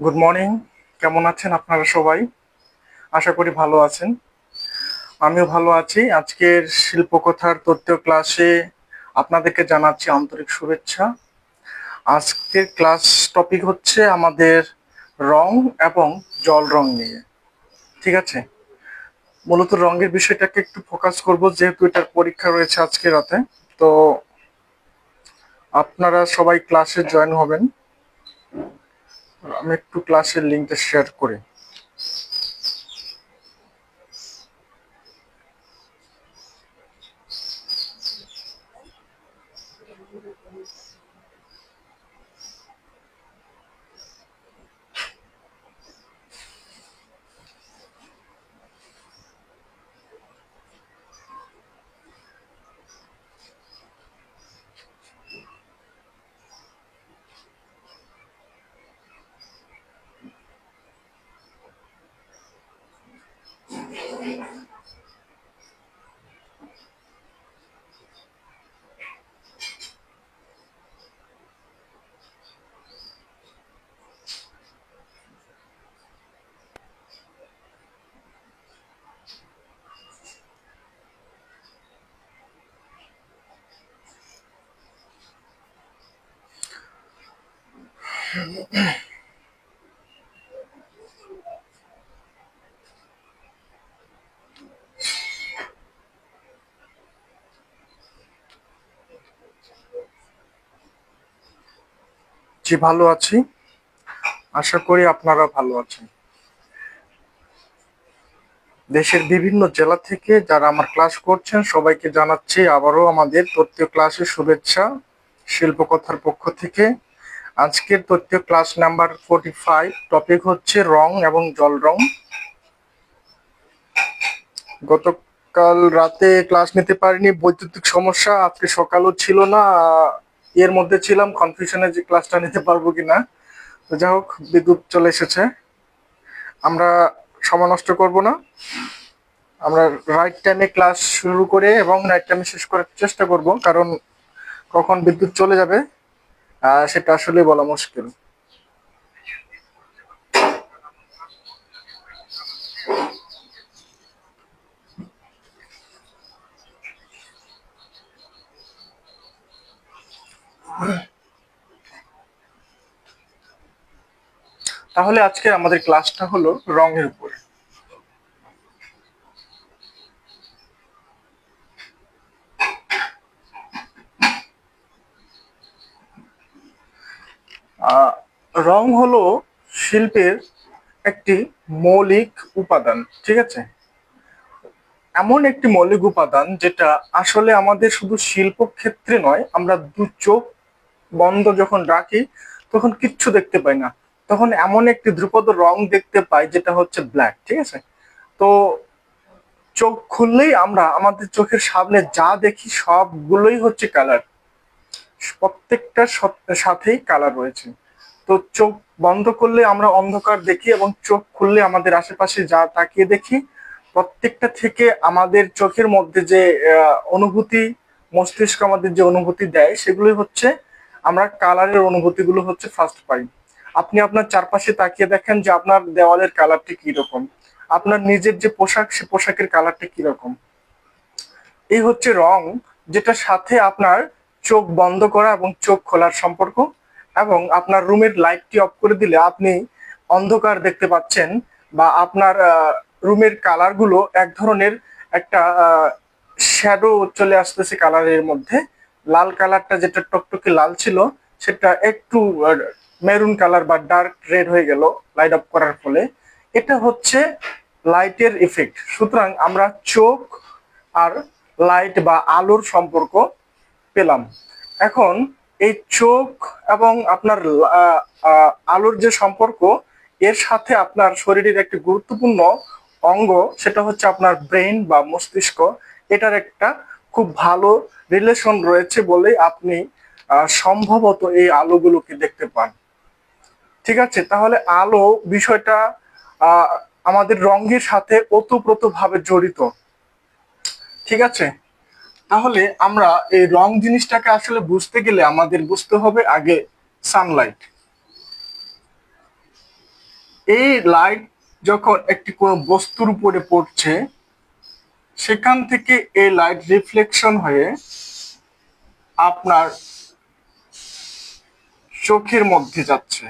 Good morning. কেমন আছেন আপনারা সবাই? আশা করি ভালো আছেন। আমিও ভালো আছি। আজকের শিল্পকথার তথ্য ক্লাসে আপনাদেরকে জানাচ্ছি আন্তরিক শুভেচ্ছা। আজকের ক্লাস টপিক হচ্ছে আমাদের রং এবং জল রং নিয়ে। ঠিক আছে, মূলত রঙের বিষয়টাকে একটু ফোকাস করব যেহেতু এটার পরীক্ষা রয়েছে আজকে রাতে। তো আপনারা সবাই ক্লাসে জয়েন হবেন। আমি একটু ক্লাসের লিঙ্কটা শেয়ার করি। জি, ভালো আছি। আশা করি আপনারা ভালো আছেন। দেশের বিভিন্ন জেলা থেকে যারা আমার ক্লাস করছেন সবাইকে জানাচ্ছি আবারও আমাদের তথ্য ক্লাসে শুভেচ্ছা শিল্পকথার পক্ষ থেকে। আজকের তথ্য ক্লাস নাম্বার 45, টপিক হচ্ছে রং এবং জল রং। গতকাল রাতে ক্লাস নিতে পারিনি, বৈদ্যুতিক সমস্যা। আজকে সকালও ছিল না, এর মধ্যে ছিলাম কনফিউশনে যে ক্লাসটা নিতে পারবো কিনা। তো যাই হোক, বিদ্যুৎ চলে এসেছে। আমরা সময় নষ্ট করব না, আমরা রাইট টাইমে ক্লাস শুরু করে এবং রাইট টাইমে শেষ করার চেষ্টা করব, কারণ কখন বিদ্যুৎ চলে যাবে সেটা আসলে বলা মুশকিল। তাহলে আজকে আমাদের ক্লাসটা হলো রঙের উপরে। রং হলো শিল্পের একটি মৌলিক উপাদান। ঠিক আছে, এমন একটি মৌলিক উপাদান যেটা আসলে আমাদের শুধু শিল্প ক্ষেত্রে নয়, আমরা দু চোখ বন্ধ যখন রাখি তখন কিচ্ছু দেখতে পাই না, তখন এমন একটি ধ্রুপদ রং দেখতে পাই যেটা হচ্ছে ব্ল্যাক। ঠিক আছে, তো চোখ খুললেই আমরা আমাদের চোখের সামনে যা দেখি সবগুলোই হচ্ছে কালার। প্রত্যেকটার সাথেই কালার রয়েছে। তো চোখ বন্ধ করলে আমরা অন্ধকার দেখি এবং চোখ খুললে আমাদের আশেপাশে যা তাকিয়ে দেখি, প্রত্যেকটা থেকে আমাদের চোখের মধ্যে যে অনুভূতি, মস্তিষ্ক আমাদের যে অনুভূতি দেয় সেগুলোই হচ্ছে আমরা কালারের অনুভূতিগুলো হচ্ছে ফার্স্ট পাই। আপনি আপনার চারপাশে তাকিয়ে দেখেন যে আপনার দেওয়ালের কালারটি কি রকম, আপনার নিজের যে পোশাক সে পোশাকের কালারটা কি রকম। এই হচ্ছে রং, যেটার সাথে আপনার চোখ বন্ধ করা এবং চোখ খোলার সম্পর্ক। এবং আপনার রুমের লাইটটি অফ করে দিলে আপনি অন্ধকার দেখতে পাচ্ছেন, বা আপনার রুমের কালার গুলো এক ধরনের একটা শ্যাডো চলে আসতেছে কালারের মধ্যে। লাল কালারটা যেটা টকটকে লাল ছিল সেটা একটু মেরুন কালার বা ডার্ক রেড হয়ে গেল লাইট অফ করার ফলে। এটা হচ্ছে লাইটের ইফেক্ট। সুতরাং আমরা চোখ আর লাইট বা আলোর সম্পর্ক পেলাম। এখন এই চোখ এবং আপনার আলোর যে সম্পর্ক, এর সাথে আপনার শরীরের একটি গুরুত্বপূর্ণ অঙ্গ, সেটা হচ্ছে আপনার ব্রেন বা মস্তিষ্ক। এটার একটা খুব ভালো রিলেশন রয়েছে বলেই আপনি সম্ভবত এই আলোগুলোকে দেখতে পান। ঠিক আছে, তাহলে আলো বিষয়টা আহ আমাদের রঙের সাথে ওতপ্রোতভাবে জড়িত। ঠিক আছে, তাহলে আমরা এই রং জিনিসটাকে আসলে বুঝতে গেলে আমাদের বুঝতে হবে আগে সানলাইট। এই লাইট যখন একটি কোনো বস্তুর উপরে পড়ছে, সেখান থেকে এই লাইট রিফ্লেকশন হয়ে আপনার চোখের মধ্যে যাচ্ছে।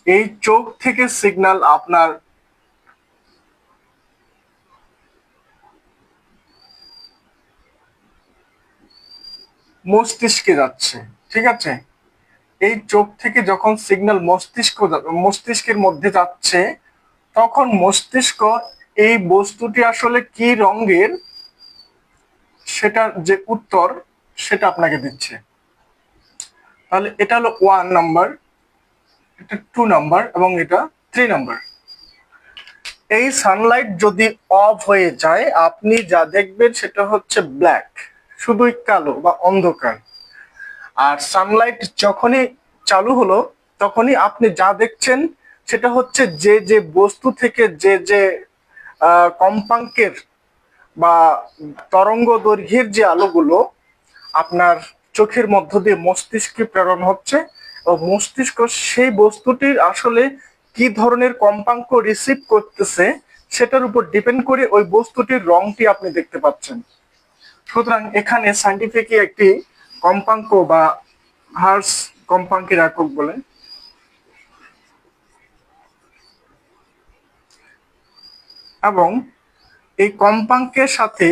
এই চোখ থেকে সিগন্যাল আপনার মস্তিষ্কে যাচ্ছে, ঠিক আছে? এই চোখ থেকে যখন সিগন্যাল মস্তিষ্কের মধ্যে যাচ্ছে, তখন মস্তিষ্ক এই বস্তুটি আসলে কি রঙের সেটার যে উত্তর সেটা আপনাকে দিচ্ছে। তাহলে এটা হলো 1 নাম্বার, এটা 2 নাম্বার এবং এটা 3 নাম্বার। এই সানলাইট যদি অফ হয়ে যায়, আপনি যা দেখবেন সেটা হচ্ছে ব্ল্যাক, শুধুই কালো বা অন্ধকার। আর সানলাইট যখনই চালু হলো, তখনই আপনি যা দেখছেন সেটা হচ্ছে যে যে বস্তু থেকে যে যে কম্পাঙ্কের বা তরঙ্গ দৈর্ঘ্যের যে আলোগুলো আপনার চোখের মধ্য দিয়ে মস্তিষ্কে প্রেরণ হচ্ছে, এবং মস্তিষ্ক সেই বস্তুটির আসলে কি ধরনের কম্পাঙ্ক রিসিভ করতেছে সেটার উপর ডিপেন্ড করে ওই বস্তুটির রংটি আপনি দেখতে পাচ্ছেন। সুতরাং এখানে সাইন্টিফিক একটি কম্পাঙ্ক বা হার্স কম্পাঙ্কের একক বলে। এবং এই কম্পাঙ্কের সাথে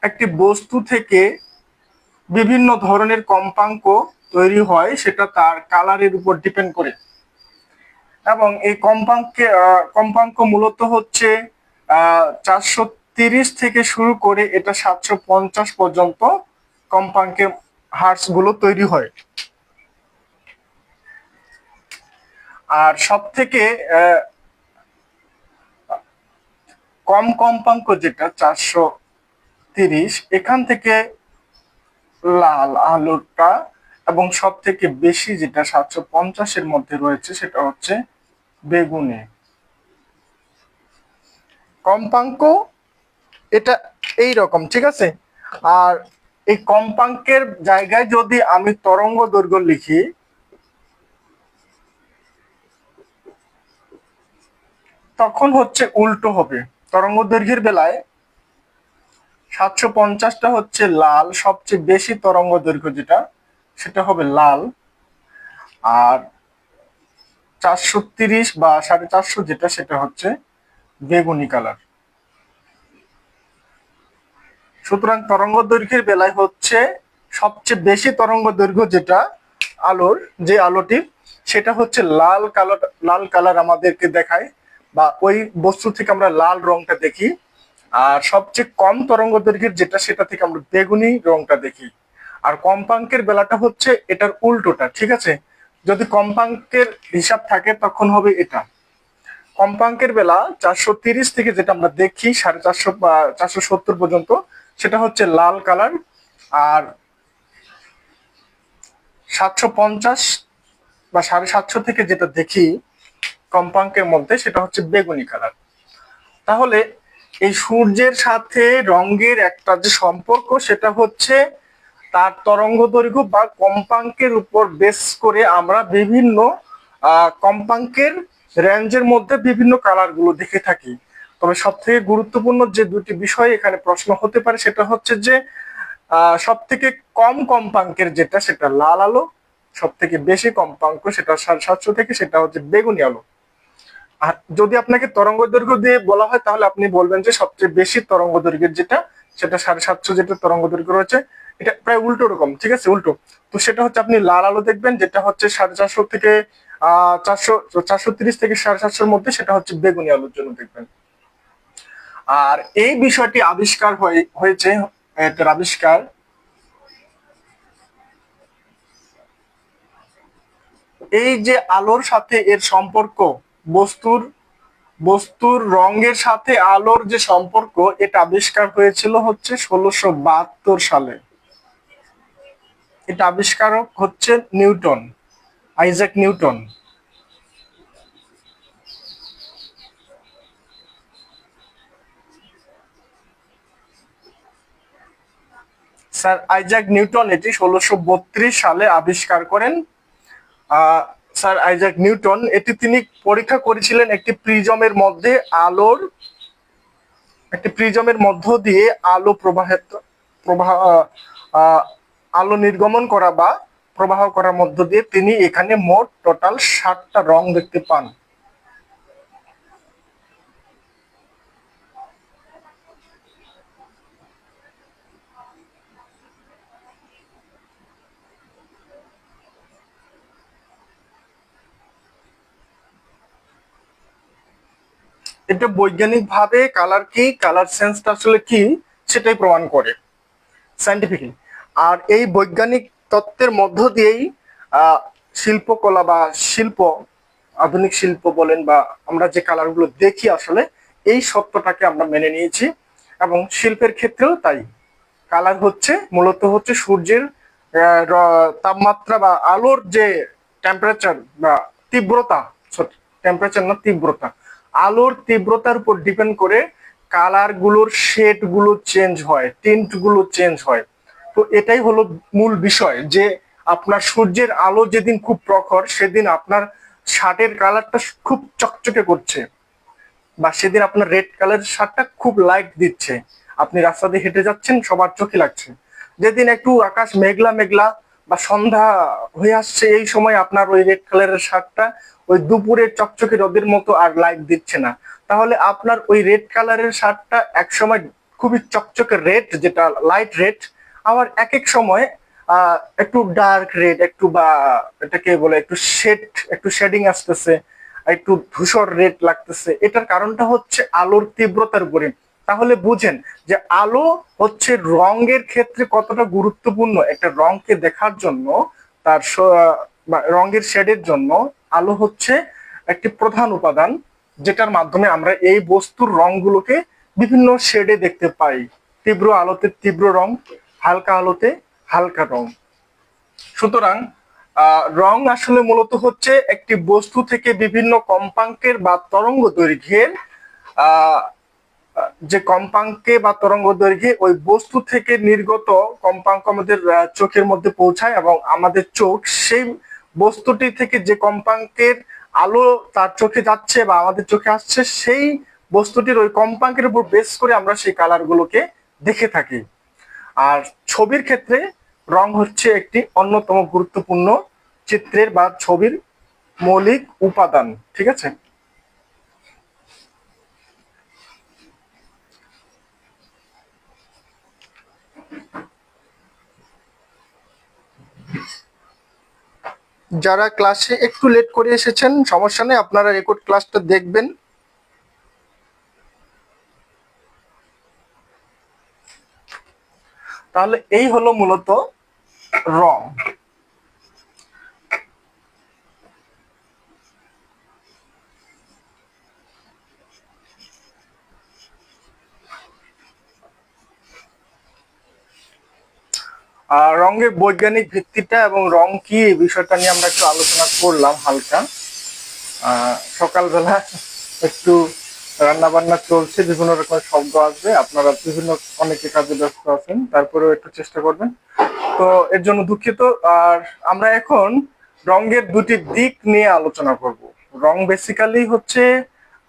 একটি বস্তু থেকে বিভিন্ন ধরনের কম্পাঙ্ক তৈরি হয়, সেটা তার কালারের উপর ডিপেন্ড করে। এবং এই কম্পাঙ্ক মূলত হচ্ছে 430 থেকে শুরু করে এটা 750 পর্যন্ত কম্পাঙ্কের হার্স গুলো তৈরি হয়। আর সব থেকে কম কম্পাঙ্ক যেটা 430, এখান থেকে লাল আলোটা, এবং সব থেকে বেশি যেটা 750-এর মধ্যে রয়েছে সেটা হচ্ছে বেগুনি কম্পাঙ্ক। এটা এই রকম, ঠিক আছে? আর এই কম্পাঙ্কের জায়গায় যদি আমি তরঙ্গ দৈর্ঘ্য লিখি, তখন হচ্ছে উল্টো হবে। তরঙ্গ দৈর্ঘ্যের বেলায় 750টা হচ্ছে লাল, সবচেয়ে বেশি তরঙ্গ দৈর্ঘ্য যেটা সেটা হবে লাল। আর 430 বা 450 যেটা সেটা হচ্ছে বেগুনি কালার। সুতরাং তরঙ্গ দৈর্ঘ্যের বেলায় হচ্ছে সবচেয়ে বেশি তরঙ্গ দৈর্ঘ্য যেটা আলোর, যে আলোটি, সেটা হচ্ছে লাল কালার। লাল কালার আমাদেরকে দেখায়, বা ওই বস্তু থেকে আমরা লাল রংটা দেখি। আর সবচেয়ে কম তরঙ্গ দৈর্ঘ্যের যেটা, সেটা থেকে আমরা বেগুনি রংটা দেখি। আর কম্পাঙ্কের বেলাটা হচ্ছে এটার উল্টোটা, ঠিক আছে? যদি কম্পাঙ্কের হিসাব থাকে তখন হবে এটা। কম্পাঙ্কের বেলা 430 থেকে যেটা আমরা দেখি 450 বা 470 পর্যন্ত, সেটা হচ্ছে লাল কালার। আর 750 বা 750 থেকে যেটা দেখি কম্পাঙ্কের মধ্যে, সেটা হচ্ছে বেগুনি কালার। তাহলে এই সূর্যের সাথে রঙের একটা যে সম্পর্ক, সেটা হচ্ছে তার তরঙ্গ দৈর্ঘ্য বা কম্পাঙ্কের উপর বেস করে আমরা বিভিন্ন কম্পাঙ্কের রেঞ্জের মধ্যে বিভিন্ন কালার গুলো দেখে থাকি। তবে সব থেকে গুরুত্বপূর্ণ যে দুটি বিষয় এখানে প্রশ্ন হতে পারে, সেটা হচ্ছে যে সব থেকে কম কম্পাঙ্কের যেটা সেটা লাল আলো, সব থেকে বেশি কম্পাঙ্ক সেটা 750 থেকে সেটা হচ্ছে বেগুনি আলো। আর যদি আপনাকে তরঙ্গ দৈর্ঘ্য দিয়ে বলা হয়, তাহলে আপনি বলবেন যে সবচেয়ে বেশি তরঙ্গ দৈর্ঘ্যের যেটা সেটা 750 যেটা তরঙ্গ দৈর্ঘ্য রয়েছে, এটা প্রায় উল্টো রকম, ঠিক আছে? উল্টো। তো সেটা হচ্ছে আপনি লাল আলো দেখবেন, যেটা হচ্ছে 450 থেকে 430 থেকে 750-এর মধ্যে, সেটা হচ্ছে বেগুনি আলোর জন্য দেখবেন। আর এই বিষয়টি আবিষ্কার হয়েছে, এটার আবিষ্কার এই যে আলোর সাথে এর সম্পর্ক, বস্তুর বস্তুর রঙের সাথে আলোর যে সম্পর্ক, এটা আবিষ্কার হয়েছিল হচ্ছে 1672 সালে। এটা আবিষ্কারক হচ্ছে Newton, Isaac Newton. Sir Isaac Newton এটি 1632 সালে আবিষ্কার করেন। স্যার আইজাক নিউটন, এটি তিনি পরীক্ষা করেছিলেন একটি প্রিজমের মধ্য দিয়ে আলো প্রবাহ আহ, আলো নির্গমন করা বা প্রবাহ করার মধ্য দিয়ে তিনি এখানে মোট টোটাল 7টা রং দেখতে পান। এটা বৈজ্ঞানিক ভাবে কালার কি, কালার সেন্সটা আসলে কি সেটাই প্রমাণ করে সাইন্টিফিকলি। আর এই বৈজ্ঞানিক তত্ত্বের মধ্য দিয়েই আহ, শিল্পকলা বা শিল্প, আধুনিক শিল্প বলেন বা আমরা যে কালারগুলো দেখি আসলে এই সত্যটাকে আমরা মেনে নিয়েছি। এবং শিল্পের ক্ষেত্রেও তাই, কালার হচ্ছে মূলত হচ্ছে সূর্যের তাপমাত্রা বা আলোর যে টেম্পারেচার বা তীব্রতা, টেম্পারেচার না তীব্রতা, আলোর তীব্রতার উপর ডিপেন্ড করে কালার গুলোর শেড গুলো চেঞ্জ হয়, টিন্ট গুলো চেঞ্জ হয়। তো এটাই হলো মূল বিষয় যে আপনার সূর্যের আলো যেদিন খুব প্রখর সেদিন আপনার শার্টের কালারটা খুব চকচকে করছে, বা সেদিন আপনার রেড কালারের শার্টটা খুব লাইট দিচ্ছে, আপনি রাস্তা দিয়ে হেঁটে যাচ্ছেন সবার চোখে লাগছে। যেদিন একটু আকাশ মেঘলা মেঘলা বা সন্ধ্যা হয়ে আসছে এই সময় আপনার ওই রেড কালারের শার্টটা ওই দুপুরের চকচকে রোদের মতো আর লাইট দিচ্ছে না, তাহলে আপনার ওই রেড কালারের শার্টটা এক সময় খুবই চকচকে রেড, যেটা লাইট রেড, আবার এক এক সময় একটু ডার্ক রেড, একটু বা এটাকে বলে একটু শেডিং আসতেছে, একটু ধূসর রেড লাগতেছে। এটার কারণটা হচ্ছে আলোর তীব্রতার উপরে। তাহলে বুঝেন যে আলো হচ্ছে রঙের ক্ষেত্রে কতটা গুরুত্বপূর্ণ। একটা রংকে দেখার জন্য তার রঙের শেডের জন্য আলো হচ্ছে একটি প্রধান উপাদান, যেটার মাধ্যমে আমরা এই বস্তুর রংগুলোকে বিভিন্ন শেডে দেখতে পাই। তীব্র আলোতে তীব্র রং, হালকা আলোতে হালকা রং। সুতরাং রং আসলে মূলত হচ্ছে একটি বস্তু থেকে বিভিন্ন কম্পাঙ্কের বা তরঙ্গ দৈর্ঘ্যের আহ, যে কম্পাঙ্কে বা তরঙ্গ দৈর্ঘ্যে ওই বস্তু থেকে নির্গত কম্পাঙ্ক আমাদের চোখের মধ্যে পৌঁছায়, এবং আমাদের চোখ সেই বস্তুটি থেকে যে কম্পাঙ্কের আলো তার চোখে যাচ্ছে বা আমাদের চোখে আসছে সেই বস্তুটির ওই কম্পাঙ্কের উপর বেস করে আমরা সেই কালার গুলোকে দেখে থাকি। আর ছবির ক্ষেত্রে রং হচ্ছে একটি অন্যতম গুরুত্বপূর্ণ চিত্রের বা ছবির মৌলিক উপাদান। ঠিক আছে, যারা ক্লাসে একটু লেট করে এসেছেন সমস্যা নেই, আপনারা রেকর্ড ক্লাসটা দেখবেন। তাহলে এই হলো মূলত রং। আর রঙের বৈজ্ঞানিক ভিত্তিটা এবং রং কি এই বিষয়টা নিয়ে আমরা একটু আলোচনা করলাম হালকা। সকালবেলা একটু রান্না বান্না চলছে, বিভিন্ন রকমের শব্দ আসবে, আপনারা অনেকে কাজে ব্যস্ত আছেন, তারপরেও একটু চেষ্টা করবেন, তো এর জন্য দুঃখিত। আর আমরা এখন রঙের দুটি দিক নিয়ে আলোচনা করব। রং বেসিক্যালি হচ্ছে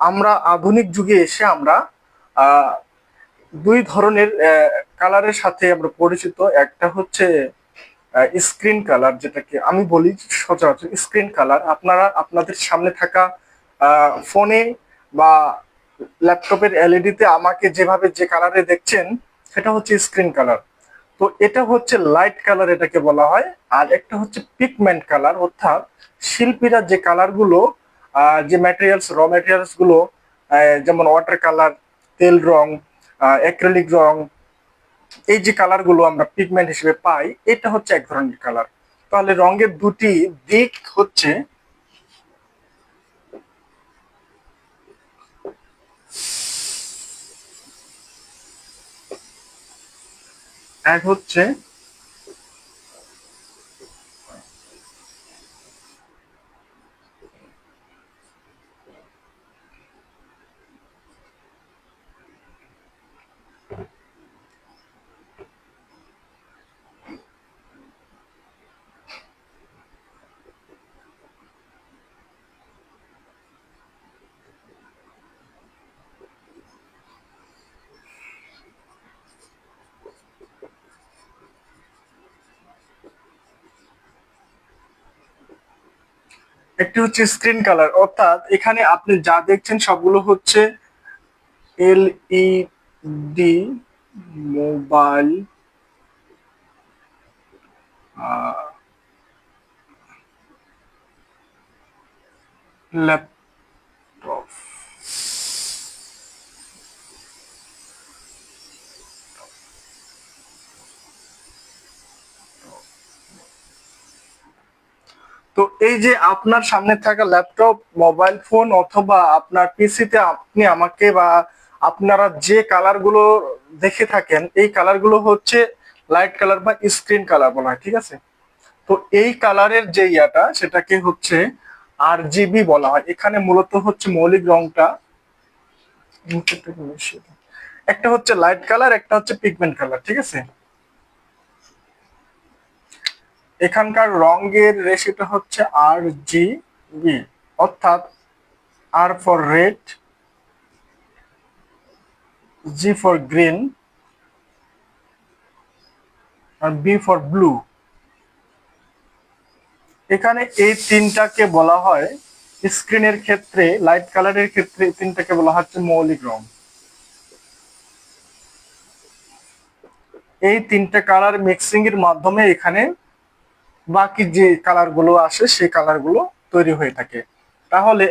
আমরা আধুনিক যুগে এসে আমরা আহ দুই ধরনের কালারের সাথে আমরা পরিচিত। একটা হচ্ছে স্ক্রিন কালার, যেটাকে আমি বলি সচরাচর স্ক্রিন কালার। আপনারা আপনাদের সামনে থাকা ফোনে বা ল্যাপটপের এলইডি তে আমাকে যেভাবে যে কালারে দেখছেন সেটা হচ্ছে স্ক্রিন কালার। তো এটা হচ্ছে লাইট কালার, এটাকে বলা হয়। আর একটা হচ্ছে পিগমেন্ট কালার, অর্থাৎ শিল্পীরা যে কালার গুলো যে ম্যাটেরিয়ালস, র ম্যাটেরিয়ালস গুলো যেমন ওয়াটার কালার, তেল রং, অ্যাক্রিলিক রং, এই যে কালার গুলো আমরা পিগমেন্ট হিসেবে পাই, এটা হচ্ছে এক ধরনের কালার। তাহলে রঙের দুটি দিক হচ্ছে, এক হচ্ছে একটি হচ্ছে স্ক্রিন কালার, অর্থাৎ এখানে আপনি যা দেখছেন সবগুলো হচ্ছে এলইডি মোবাইল ল্যাপটপ। তো এই যে আপনার সামনে থাকা ল্যাপটপ, মোবাইল ফোন অথবা আপনার পিসিতে আপনি আমাকে বা আপনারা যে কালারগুলো দেখে থাকেন, এই কালারগুলো হচ্ছে লাইট কালার বা স্ক্রিন কালার বলা হয়, ঠিক আছে? তো এই কালারের যে ইয়াটা সেটাকে হচ্ছে RGB বলা হয়। এখানে মূলত হচ্ছে মৌলিক রংটা একটা হচ্ছে লাইট কালার, একটা হচ্ছে পিগমেন্ট কালার, ঠিক আছে? এখানকার রঙের রেশিওটা হচ্ছে RGB, অর্থাৎ R for red, G for green, আর B ফর ব্লু। এখানে এই তিনটাকে বলা হয় স্ক্রিনের ক্ষেত্রে, লাইট কালারের ক্ষেত্রে এই তিনটাকে বলা হচ্ছে মৌলিক রং। এই তিনটা কালার মিক্সিং এর মাধ্যমে এখানে বাকি যে কালার গুলো আসে সেই কালার গুলো তৈরি হয়ে থাকে। তাহলে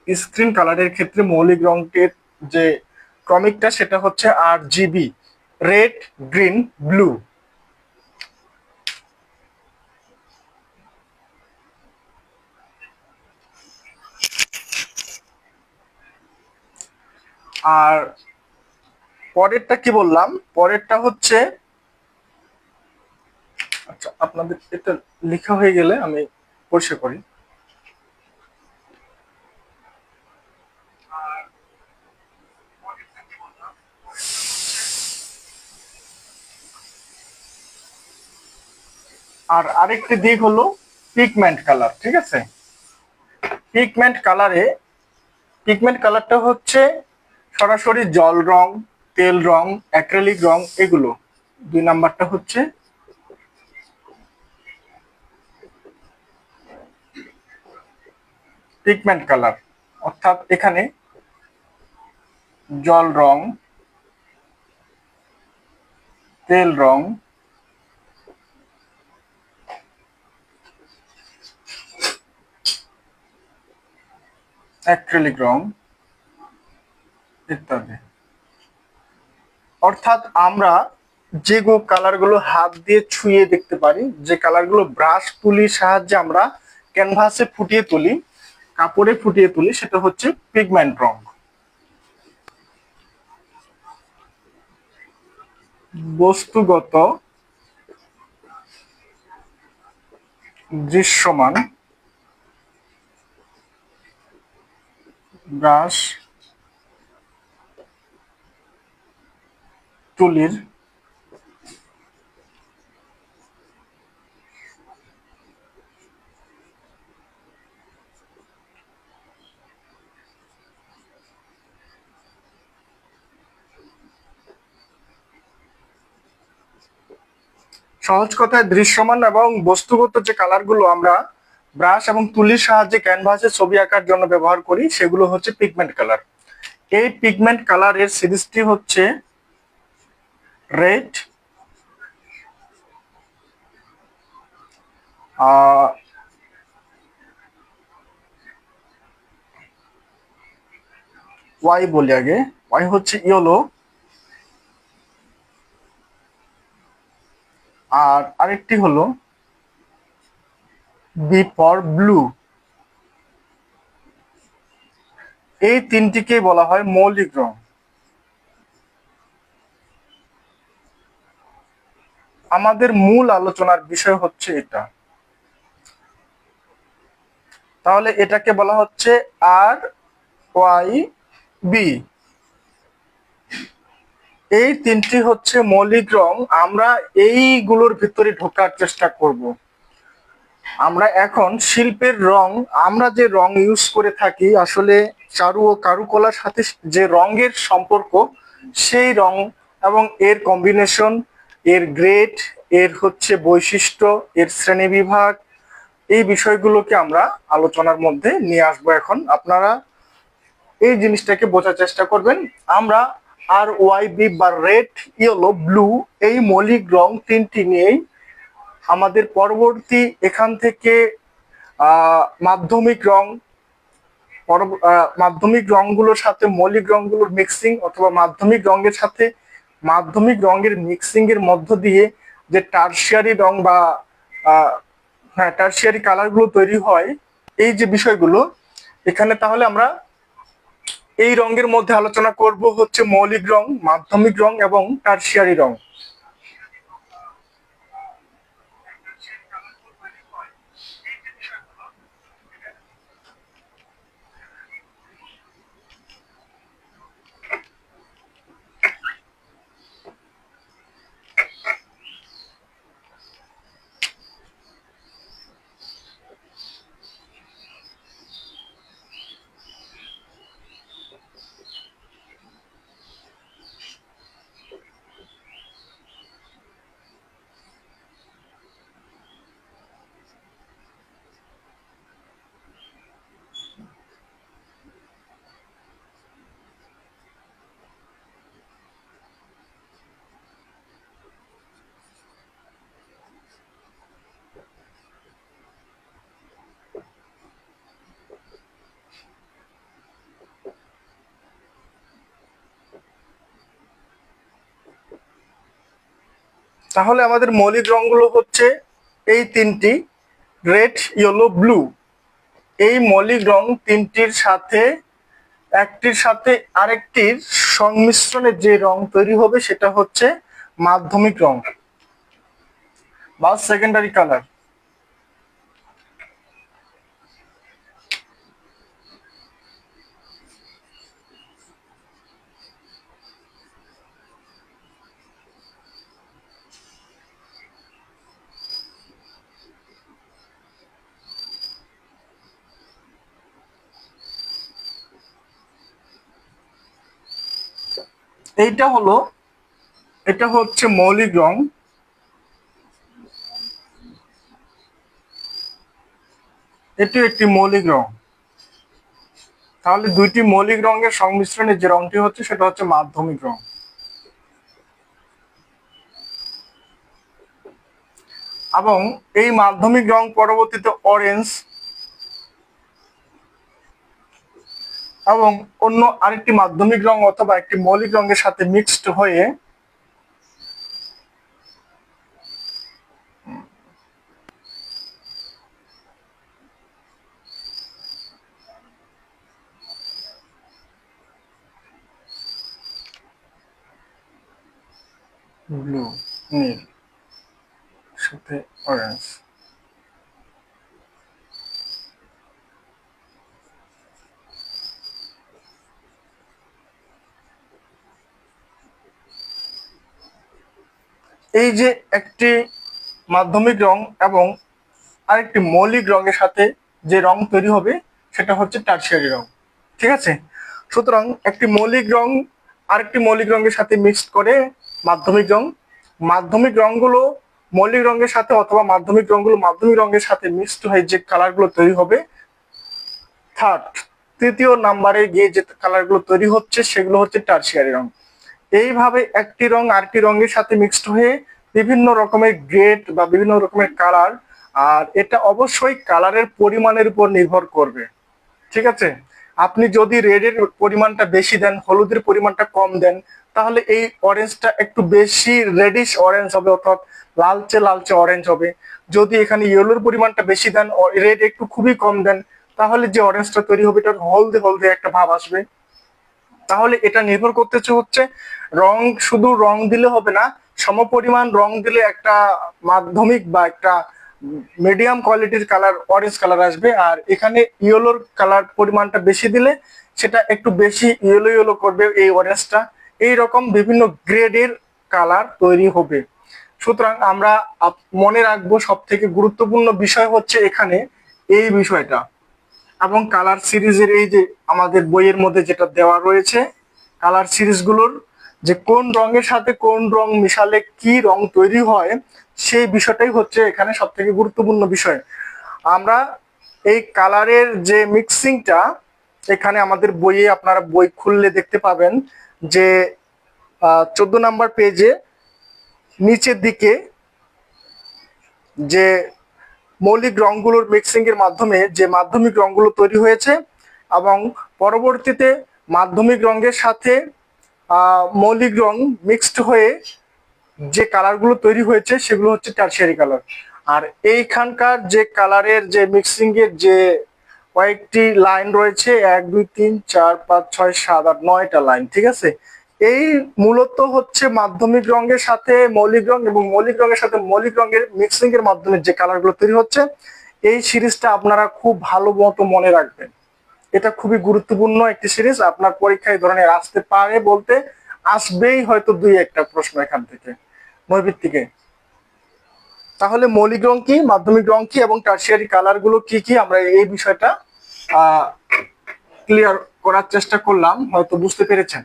স্ক্রিন কালারের ক্ষেত্রে মৌলিক রঙের যে ক্রমিকটা সেটা হচ্ছে RGB, রেড, গ্রিন, ব্লু। আর পরেরটা কি বললাম, পরেরটা হচ্ছে, আচ্ছা আপনাদের এটা লেখা হয়ে গেলে আমি পরিষ্কার করি। আর আরেকটি দিক হলো পিগমেন্ট কালার, ঠিক আছে? পিগমেন্ট কালারে, পিগমেন্ট কালারটা হচ্ছে সরাসরি জল রং, তেল রং, অ্যাক্রিলিক রং, এগুলো। দুই নাম্বারটা হচ্ছে পিগমেন্ট কালার, অর্থাৎ এখানে জল রং, তেল রং, অ্যাক্রিলিক রং ইত্যাদি। অর্থাৎ আমরা যে কালারগুলো হাত দিয়ে ছুঁয়ে দেখতে পারি, যে কালারগুলো ব্রাশ তুলির সাহায্যে আমরা ক্যানভাসে ফুটিয়ে তুলি, কাপড়ে ফুটিয়ে তুলি, সেটা হচ্ছে পিগমেন্ট রং। বস্তুগত দৃশ্যমান ব্রাশ তুলির সহজ কথায় দৃশ্যমান এবং বস্তুগত যে কালারগুলো আমরা ব্রাশ এবং তুলির সাহায্যে ক্যানভাসে ছবি আঁকার জন্য ব্যবহার করি সেগুলো হচ্ছে পিগমেন্ট কালার। এই পিগমেন্ট কালারের সিরিজটি হচ্ছে রেড, ওয়াই বলি আগে, ওয়াই হচ্ছে ইয়েলো, আর আরেকটি হলো বি ফর ব্লু। এই তিনটিকে বলা হয় মৌলিক রং। আমাদের মূল আলোচনার বিষয় হচ্ছে এটা। তাহলে এটাকে বলা হচ্ছে RYB। এই তিনটি হচ্ছে মৌলিক রং। আমরা এইগুলোর ভিতরে ঢোকার চেষ্টা করব। আমরা এখন শিল্পের রং, আমরা যে রং ইউজ করে থাকি আসলে চারু ও কারুকলার সাথে যে রঙের সম্পর্ক, সেই রং এবং এর কম্বিনেশন, এর গ্রেড, এর হচ্ছে বৈশিষ্ট্য, এর শ্রেণীবিভাগ, এই বিষয়গুলোকে আমরা আলোচনার মধ্যে নিয়ে আসবো। এখন আপনারা এই জিনিসটাকে বোঝার চেষ্টা করবেন। আমরা RYB বা রেড, ইয়েলো, ব্লু এই মৌলিক রং তিনটি নিয়েই আমাদের পরবর্তী এখান থেকে মাধ্যমিক রং, মাধ্যমিক রংগুলোর সাথে মৌলিক রংগুলোর মিক্সিং, অথবা মাধ্যমিক রঙের সাথে মাধ্যমিক রঙের মিক্সিং এর মধ্য দিয়ে যে টারশিয়ারি রং বা হ্যাঁ টারশিয়ারি কালার গুলো তৈরি হয়, এই যে বিষয়গুলো এখানে, তাহলে আমরা এই রঙের মধ্যে আলোচনা করব হচ্ছে মৌলিক রং, মাধ্যমিক রং এবং টারশিয়ারি রং। তাহলে আমাদের মৌলিক রংগুলো হচ্ছে এই তিনটি, রেড, ইয়েলো, ব্লু। এই মৌলিক রং তিনটির সাথে একটির সাথে আরেকটির সংমিশ্রণে যে রং তৈরি হবে সেটা হচ্ছে মাধ্যমিক রং বা সেকেন্ডারি কালার। এইটা হলো, এটা হচ্ছে মৌলিক রং, এটি একটি মৌলিক রং। তাহলে দুইটি মৌলিক রঙের সংমিশ্রণে যে রংটি হচ্ছে সেটা হচ্ছে মাধ্যমিক রং। এবং এই মাধ্যমিক রং পরবর্তীতে অরেঞ্জ এবং অন্য আরেকটি মাধ্যমিক রং অথবা একটি মৌলিক রঙের সাথে মিক্সড হয়ে ব্লু, নীল সাথে অরেঞ্জ। এই যে একটি মাধ্যমিক রং এবং আরেকটি মৌলিক রঙের সাথে যে রং তৈরি হবে সেটা হচ্ছে টারশিয়ারি রং। ঠিক আছে, সুতরাং একটি মৌলিক রং আরেকটি মৌলিক রঙের সাথে মিক্সড করে মাধ্যমিক রং, মাধ্যমিক রংগুলো মৌলিক রঙের সাথে অথবা মাধ্যমিক রংগুলো মাধ্যমিক রঙের সাথে মিক্সড হয়ে যে কালারগুলো তৈরি হবে, থার্ড তৃতীয় নাম্বারে গিয়ে যে কালারগুলো তৈরি হচ্ছে সেগুলো হচ্ছে টারশিয়ারি রং। এইভাবে একটি রং আরেকটি রঙের সাথে মিক্সড হয়ে বিভিন্ন রকমের গ্রেড বা বিভিন্ন রকমের কালার, আর এটা অবশ্যই কালারের পরিমাণের উপর নির্ভর করবে। ঠিক আছে, আপনি যদি রেডের পরিমাণটা বেশি দেন, হলুদের পরিমাণটা কম দেন, তাহলে এই অরেঞ্জটা একটু বেশি রেডিশ অরেঞ্জ হবে, অর্থাৎ লালচে লালচে অরেঞ্জ হবে। যদি এখানে ইয়েলোর পরিমাণটা বেশি দেন, রেড একটু খুবই কম দেন, তাহলে যে অরেঞ্জটা তৈরি হবে এটা হলদে হলদে একটা ভাব আসবে। তাহলে এটা নির্ভর করতেছে হচ্ছে রং, শুধু রং দিলে হবে না, সমপরিমাণ রং দিলে একটা মাধ্যমিক বা একটা মিডিয়াম কোয়ালিটির কালার অরেঞ্জ কালার আসবে। আর এখানে ইয়েলোর কালার পরিমাণটা বেশি দিলে সেটা একটু বেশি ইয়েলো ইয়েলো করবে এই অরেঞ্জটা। এইরকম বিভিন্ন গ্রেডের কালার তৈরি হবে। সুতরাং আমরা মনে রাখবো সব থেকে গুরুত্বপূর্ণ বিষয় হচ্ছে এখানে এই বিষয়টা। এবং কালার সিরিজের এই যে আমাদের বইয়ের মধ্যে যেটা দেওয়া রয়েছে, কালার সিরিজগুলোর যে কোন রঙের সাথে কোন রং মিশালে কি রং তৈরি হয়, সেই বিষয়টাই হচ্ছে এখানে সব থেকে গুরুত্বপূর্ণ বিষয়। আমরা এই কালারের যে মিক্সিংটা, এখানে আমাদের বইয়ে আপনারা বই খুললে দেখতে পাবেন যে 14 নম্বর পেজে নিচের দিকে যে মৌলিক রঙগুলোর মিক্সিং এর মাধ্যমে যে মাধ্যমিক রঙগুলো তৈরি হয়েছে এবং পরবর্তীতে মাধ্যমিক রঙের সাথে মৌলিক রং মিক্সড হয়ে যে কালারগুলো তৈরি হয়েছে সেগুলো হচ্ছে টারশিয়ারি কালার। আর এইখানকার যে কালারের যে মিক্সিং এর যে কয়েকটি লাইন রয়েছে, 1 2 3 4 5 6 7 8 9টা লাইন, ঠিক আছে। এই মূলত হচ্ছে মাধ্যমিক রঙের সাথে মৌলিক রং এবং মৌলিক রঙের সাথে মৌলিক রঙের মিক্সিং এর মাধ্যমে যে কালারগুলো তৈরি হচ্ছে, এই সিরিজটা আপনারা খুব ভালো মতো মনে রাখবেন। এটা খুবই গুরুত্বপূর্ণ একটি সিরিজ, আপনার পরীক্ষায় এই ধরনের আসতে পারে বলতে আসবেই হয়তো 2-1টা প্রশ্ন এখান থেকে নৈবিত্তিকে। তাহলে মৌলিক রং কি, মাধ্যমিক রং কি এবং টারশিয়ারি কালার গুলো কি কি, আমরা এই বিষয়টা ক্লিয়ার করার চেষ্টা করলাম, হয়তো বুঝতে পেরেছেন।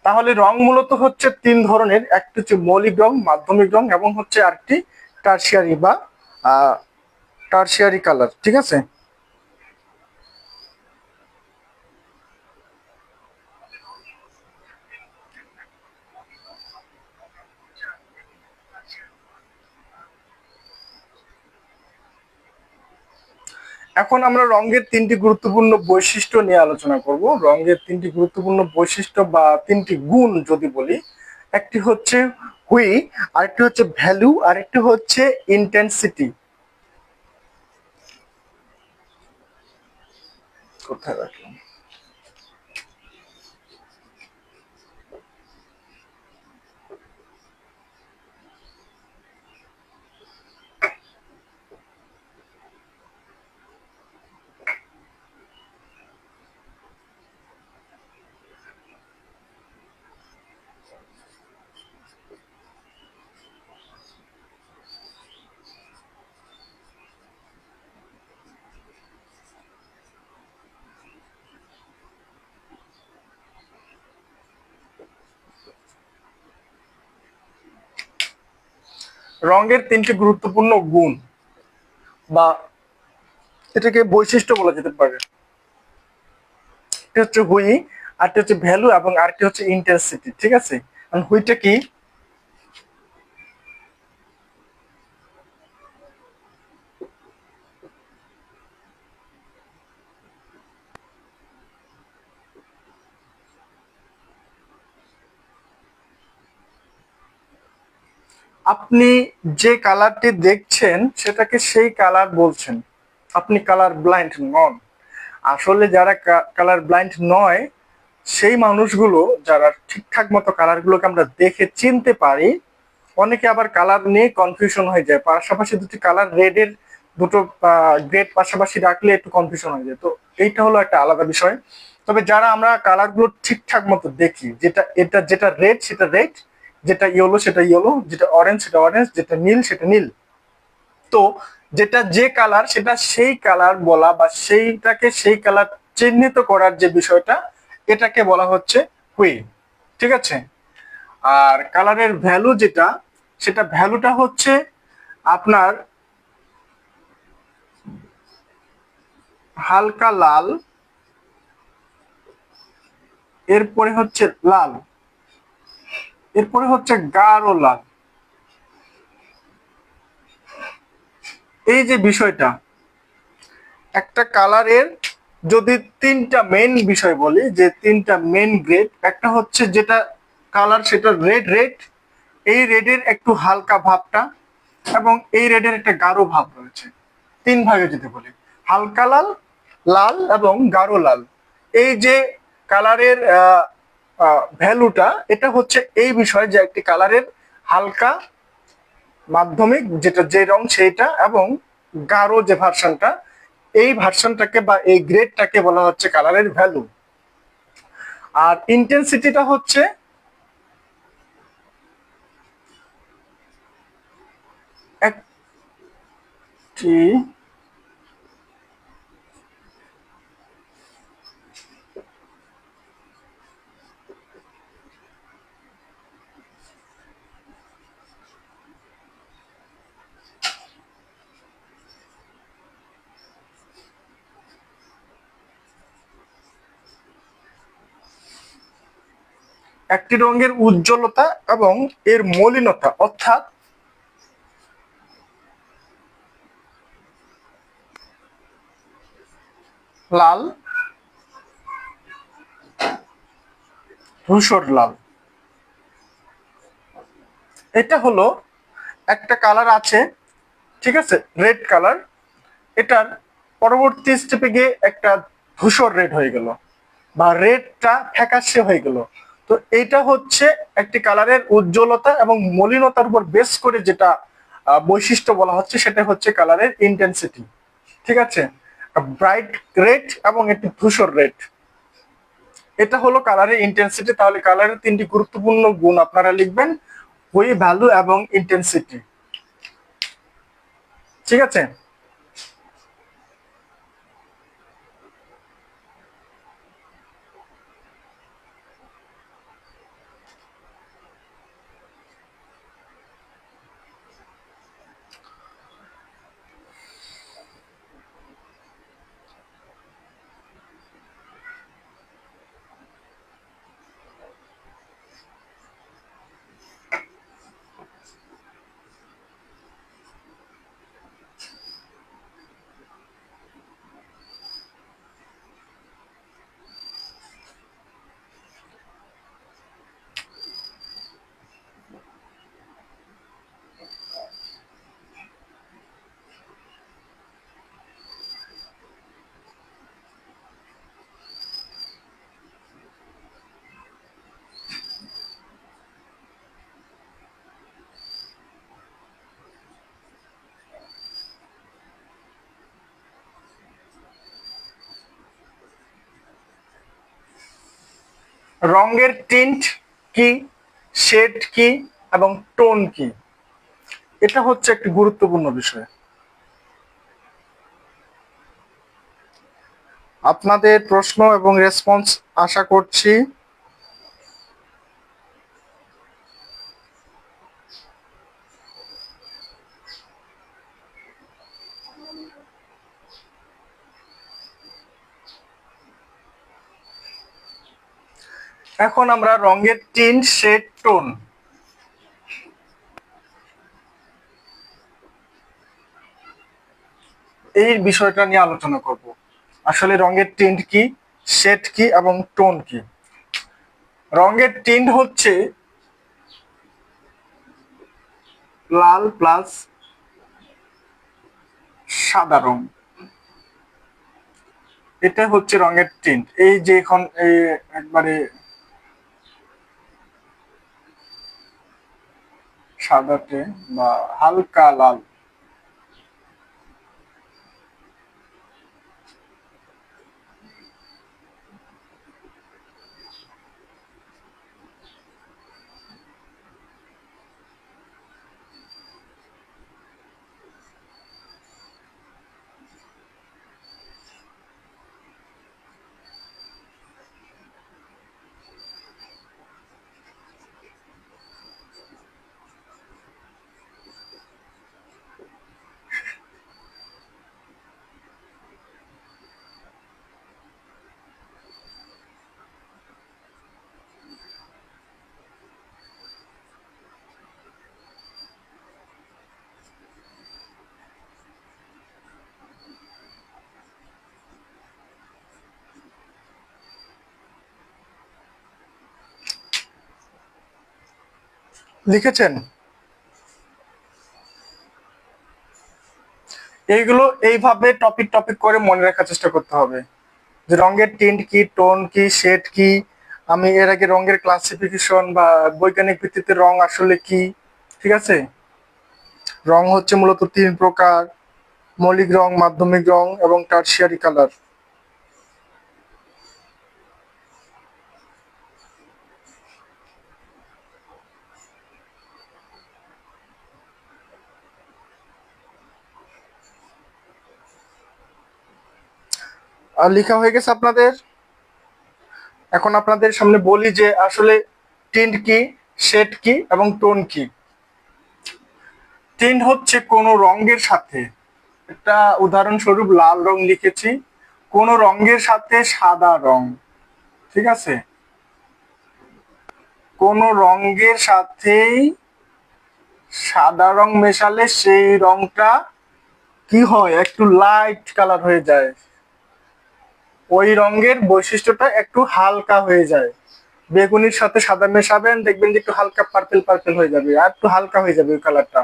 তাহলে রং মূলত হচ্ছে 3 ধরনের, একটা হচ্ছে মৌলিক রং, মাধ্যমিক রং এবং হচ্ছে আরেকটি টারশিয়ারি বা টারশিয়ারি কালার, ঠিক আছে। এখন আমরা রঙের 3টি গুরুত্বপূর্ণ বৈশিষ্ট্য নিয়ে আলোচনা করব। রঙের 3টি গুরুত্বপূর্ণ বৈশিষ্ট্য বা 3টি গুণ যদি বলি, একটি হচ্ছে হুই, আরেকটি হচ্ছে ভ্যালু, আরেকটি হচ্ছে ইন্টেন্সিটি। কোথায় রাখলাম? রঙের 3টি গুরুত্বপূর্ণ গুণ বা এটাকে বৈশিষ্ট্য বলা যেতে পারে। এটা হচ্ছে হুই, আরেকটি হচ্ছে ভ্যালু এবং আরেকটি হচ্ছে ইন্টেন্সিটি, ঠিক আছে। হুইটা কি? আপনি যে কালারটি দেখছেন সেটাকে সেই কালার বলছেন, আপনি কালার ব্লাইন্ড নন। আসলে যারা কালার ব্লাইন্ড নয়, সেই মানুষগুলো যারা ঠিকঠাক মতো কালারগুলোকে আমরা দেখে চিনতে পারি, অনেকে আবার কালার নিয়ে কনফিউশন হয়ে যায়, পাশাপাশি দুটি কালার রেডের দুটো গ্রেড পাশাপাশি রাখলে একটু কনফিউশন হয়ে যায়, তো এইটা হলো একটা আলাদা বিষয়। তবে যারা আমরা কালারগুলো ঠিকঠাক মতো দেখি, যেটা রেড সেটা রেড, যেটা ইয়েলো সেটা ইয়েলো, যেটা অরেঞ্জ সেটা অরেঞ্জ, যেটা নীল সেটা নীল, তো যেটা যে কালার সেটা সেই কালার বলা বা সেইটাকে সেই কালার চিহ্নিত করার যে বিষয়টা, এটাকে বলা হচ্ছে হুই, ঠিক আছে। আর কালারের ভ্যালু যেটা, সেটা ভ্যালুটা হচ্ছে আপনার হালকা লাল, এরপরে হচ্ছে লাল, এরপরে হচ্ছে গাঢ় লাল। এই যে বিষয়টা, একটা কালারের যদি 3টা মেইন বিষয় বলি, যে 3টা মেইন গ্রেড, একটা হচ্ছে যেটা কালার সেটা রেড রেড, এই রেডের একটু হালকা ভাবটা এবং এই রেডের একটা গাঢ় ভাব রয়েছে। 3 ভাগে যদি বলি, হালকা লাল, লাল এবং গাঢ় লাল। এই যে কালারের ভ্যালুটা, এটা হচ্ছে এই বিষয় যে একটি কালারের হালকা, মাধ্যমিক যেটা যে রং সেইটা, এবং গাঢ় যে ভার্সনটা, এই ভার্সনটাকে বা এই গ্রেডটাকে বলা হচ্ছে কালারের ভ্যালু। আর ইন্টেন্সিটিটা হচ্ছে একটি একটি রঙের উজ্জ্বলতা এবং এর মলিনতা, অর্থাৎ লাল, ধূসর লাল। এটা হলো একটা কালার আছে, ঠিক আছে, রেড কালার। এটার পরবর্তী স্টেপে গিয়ে একটা ধূসর রেড হয়ে গেল, বা রেডটা ফ্যাকাশে হয়ে গেল। তো এইটা হচ্ছে একটি কালারের উজ্জ্বলতা এবং মলিনতার উপর বেস করে যেটা বৈশিষ্ট্য বলা হচ্ছে, সেটা হচ্ছে কালারের ইন্টেন্সিটি। ঠিক আছে, ব্রাইট রেড এবং একটি ধূসর রেড, এটা হলো কালারের ইন্টেন্সিটি। তাহলে কালারের তিনটি গুরুত্বপূর্ণ গুণ আপনারা লিখবেন, হুই, ভ্যালু এবং ইন্টেন্সিটি। ঠিক আছে। রঙের টিন্ট কি, শেড কি এবং টোন কি, এটা হচ্ছে একটি গুরুত্বপূর্ণ বিষয়। আপনাদের প্রশ্ন এবং রেসপন্স আশা করছি। এখন আমরা রঙের টিন্ট, শেড, টোন এই বিষয়টা নিয়ে আলোচনা করব। আসলে রঙের টিন্ট কি, শেড কি এবং টোন কি। রঙের টিন্ট হচ্ছে লাল প্লাস সাদা রং, এটা হচ্ছে রঙের টিন্ট। এই যে এখন এই একবারে সাদাটে বা হালকা লাল, লিখেছেন? এইগুলো এইভাবে টপিক টপিক করে মনে রাখার চেষ্টা করতে হবে, যে রঙের টিন্ট কি, টোন কি, শেড কি। আমি এর আগে রঙের ক্লাসিফিকেশন বা বৈজ্ঞানিক ভিত্তিতে রং আসলে কি। ঠিক আছে, রং হচ্ছে মূলত তিন প্রকার: মৌলিক রং, মাধ্যমিক রং এবং টারশিয়ারি কালার। আর লেখা হয়ে গেছে আপনাদের? এখন আপনাদের সামনে বলি যে আসলে টিন্ট কি, শেড কি এবং টোন কি। টিন্ট হচ্ছে কোনো রঙের সাথে, একটা উদাহরণস্বরূপ লাল রং লিখেছি, কোন রঙের সাথে সাদা রং। ঠিক আছে, কোন রঙের সাথেই সাদা রং মেশালে সেই রংটা কি হয়, একটু লাইট কালার হয়ে যায়, ওই রঙের বৈশিষ্ট্যটা একটু হালকা হয়ে যায়। বেগুনির সাথে সাদা মেশাবেন, দেখবেন যে একটু হালকা পার্পেল পার্পেল হয়ে যাবে, আর একটু হালকা হয়ে যাবে ওই কালারটা।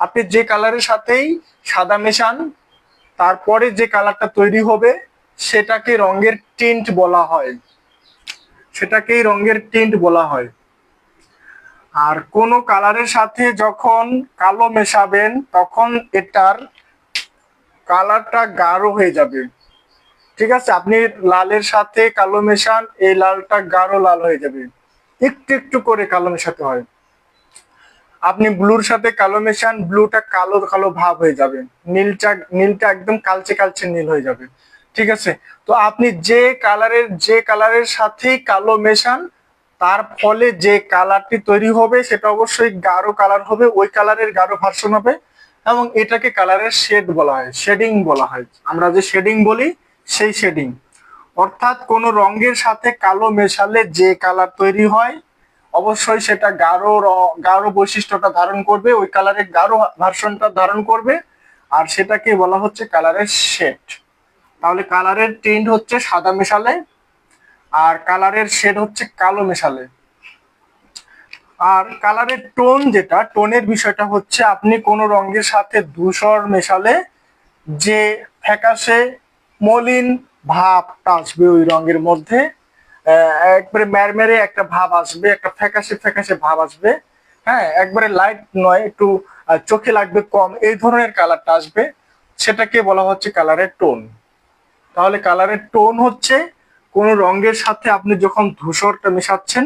আপনি যে কালারের সাথেই সাদা মেশান, তারপরে যে কালারটা তৈরি হবে সেটাকে রঙের টিন্ট বলা হয়, সেটাকেই রঙের টিন্ট বলা হয়। আর কোন কালারের সাথে যখন কালো মেশাবেন তখন এটার কালারটা গাঢ় হয়ে যাবে। ঠিক আছে, আপনি লালের সাথে কালো মেশান, এই লালটা গাঢ় লাল হয়ে যাবে, একটু একটু করে কালো মেশাতে হয়। আপনি ব্লুর সাথে কালো মেশান, ব্লুটা কালো কালো ভাব হয়ে যাবে, নীলটা নীলটা একদম কালচে কালচে নীল হয়ে যাবে। ঠিক আছে, তো আপনি যে কালারের সাথেই কালো মেশান, তার ফলে যে কালারটি তৈরি হবে সেটা অবশ্যই গাঢ় কালার হবে, ওই কালারের গাঢ় ভার্সন হবে, এবং এটাকে কালারের শেড বলা হয়, শেডিং বলা হয়। আমরা যে শেডিং বলি সেই শেডিং, অর্থাৎ কোন রঙের সাথে কালো মেশালে যে কালার তৈরি হয় অবশ্যই সেটা গাঢ় বৈশিষ্ট্যটা ধারণ করবে, ওই কালারের গাঢ় ভার্সনটা ধারণ করবে, আর সেটাকে বলা হচ্ছে কালারের শেড। তাহলে কালারের টিন্ট হচ্ছে সাদা মেশালে, আর কালারের শেড হচ্ছে কালো মেশালে। আর কালারের টোন, যেটা টোনের বিষয়টা হচ্ছে আপনি কোন রঙের সাথে ধূসর মেশালে যে ফ্যাকাশে মলিন ভাবটা আসবে ওই রঙের মধ্যে, একবারে ম্যারমেরে একটা ভাব আসবে, একটা ফ্যাকাশে ফ্যাকাশে ভাব আসবে। হ্যাঁ, একবারে লাইট নয়, একটু চোখে লাগবে কম, এই ধরনের কালারটা আসবে, সেটাকে বলা হচ্ছে কালারের টোন। তাহলে কালারের টোন হচ্ছে কোন রঙের সাথে আপনি যখন ধূসরটা মেশাচ্ছেন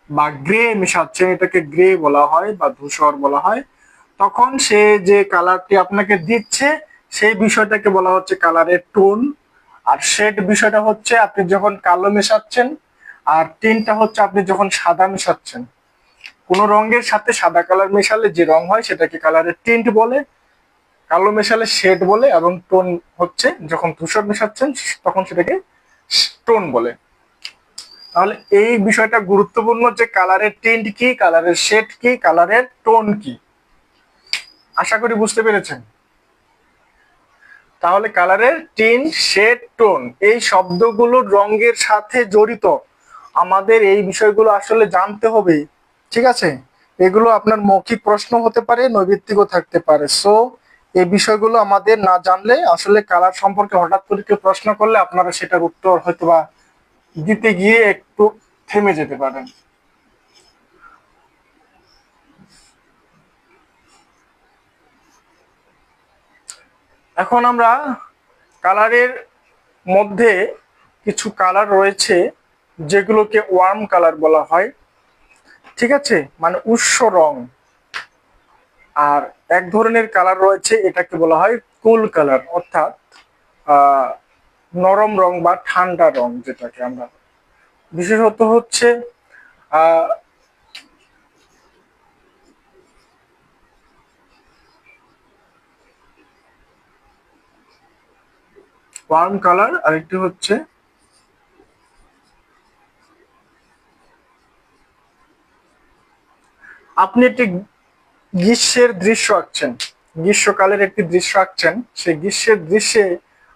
বা গ্রে মেশাচ্ছেন, এটাকে গ্রে বলা হয় বা ধূসর বলা হয়, তখন সে যে কালারটি আপনাকে দিচ্ছে সেই বিষয়টাকে বলা হচ্ছে কালারের টোন। আর শেড বিষয়টা হচ্ছে আপনি যখন কালো মেশাচ্ছেন, আর টিনটা হচ্ছে আপনি যখন সাদা মেশাচ্ছেন। কোন রঙের সাথে সাদা কালার মেশালে যে রং হয় সেটাকে কালারের টিন্ট বলে, কালো মেশালে শেড বলে, এবং টোন হচ্ছে যখন ধূসর মেশাচ্ছেন তখন সেটাকে টোন বলে। তাহলে এই বিষয়টা গুরুত্বপূর্ণ যে কালারের টিন্ট কি, কালারের শেড কি, কালারের টোন কি। আশা করি বুঝতে পেরেছেন। তাহলে কালারের টিন্ট, শেড, টোন এই শব্দগুলো রঙের সাথে জড়িত, আমাদের এই বিষয়গুলো আসলে জানতে হবে। ঠিক আছে, এগুলো আপনার মৌখিক প্রশ্ন হতে পারে, নৈর্ব্যক্তিকও থাকতে পারে। সো এই বিষয়গুলো আমাদের না জানলে আসলে কালার সম্পর্কে হঠাৎ করে কেউ প্রশ্ন করলে আপনারা সেটার উত্তর হয়তো বা দিতে গিয়ে একটু থেমে যেতে পারেন। এখন আমরা কালারের মধ্যে কিছু কালার রয়েছে যেগুলোকে ওয়ার্ম কালার বলা হয়। ঠিক আছে, মানে উষ্ণ রং। আর এক ধরনের কালার রয়েছে, এটাকে বলা হয় কুল কালার, অর্থাৎ আহ নরম রং বা ঠান্ডা রং, যেটাকে আমরা বিশেষত হচ্ছে আহ ওয়ার্ম কালার, আরেকটি হচ্ছে আপনি একটি গ্রীষ্মের দৃশ্য আঁকছেন, গ্রীষ্মকালের একটি দৃশ্য আঁকছেন, সেই গ্রীষ্মের দৃশ্যে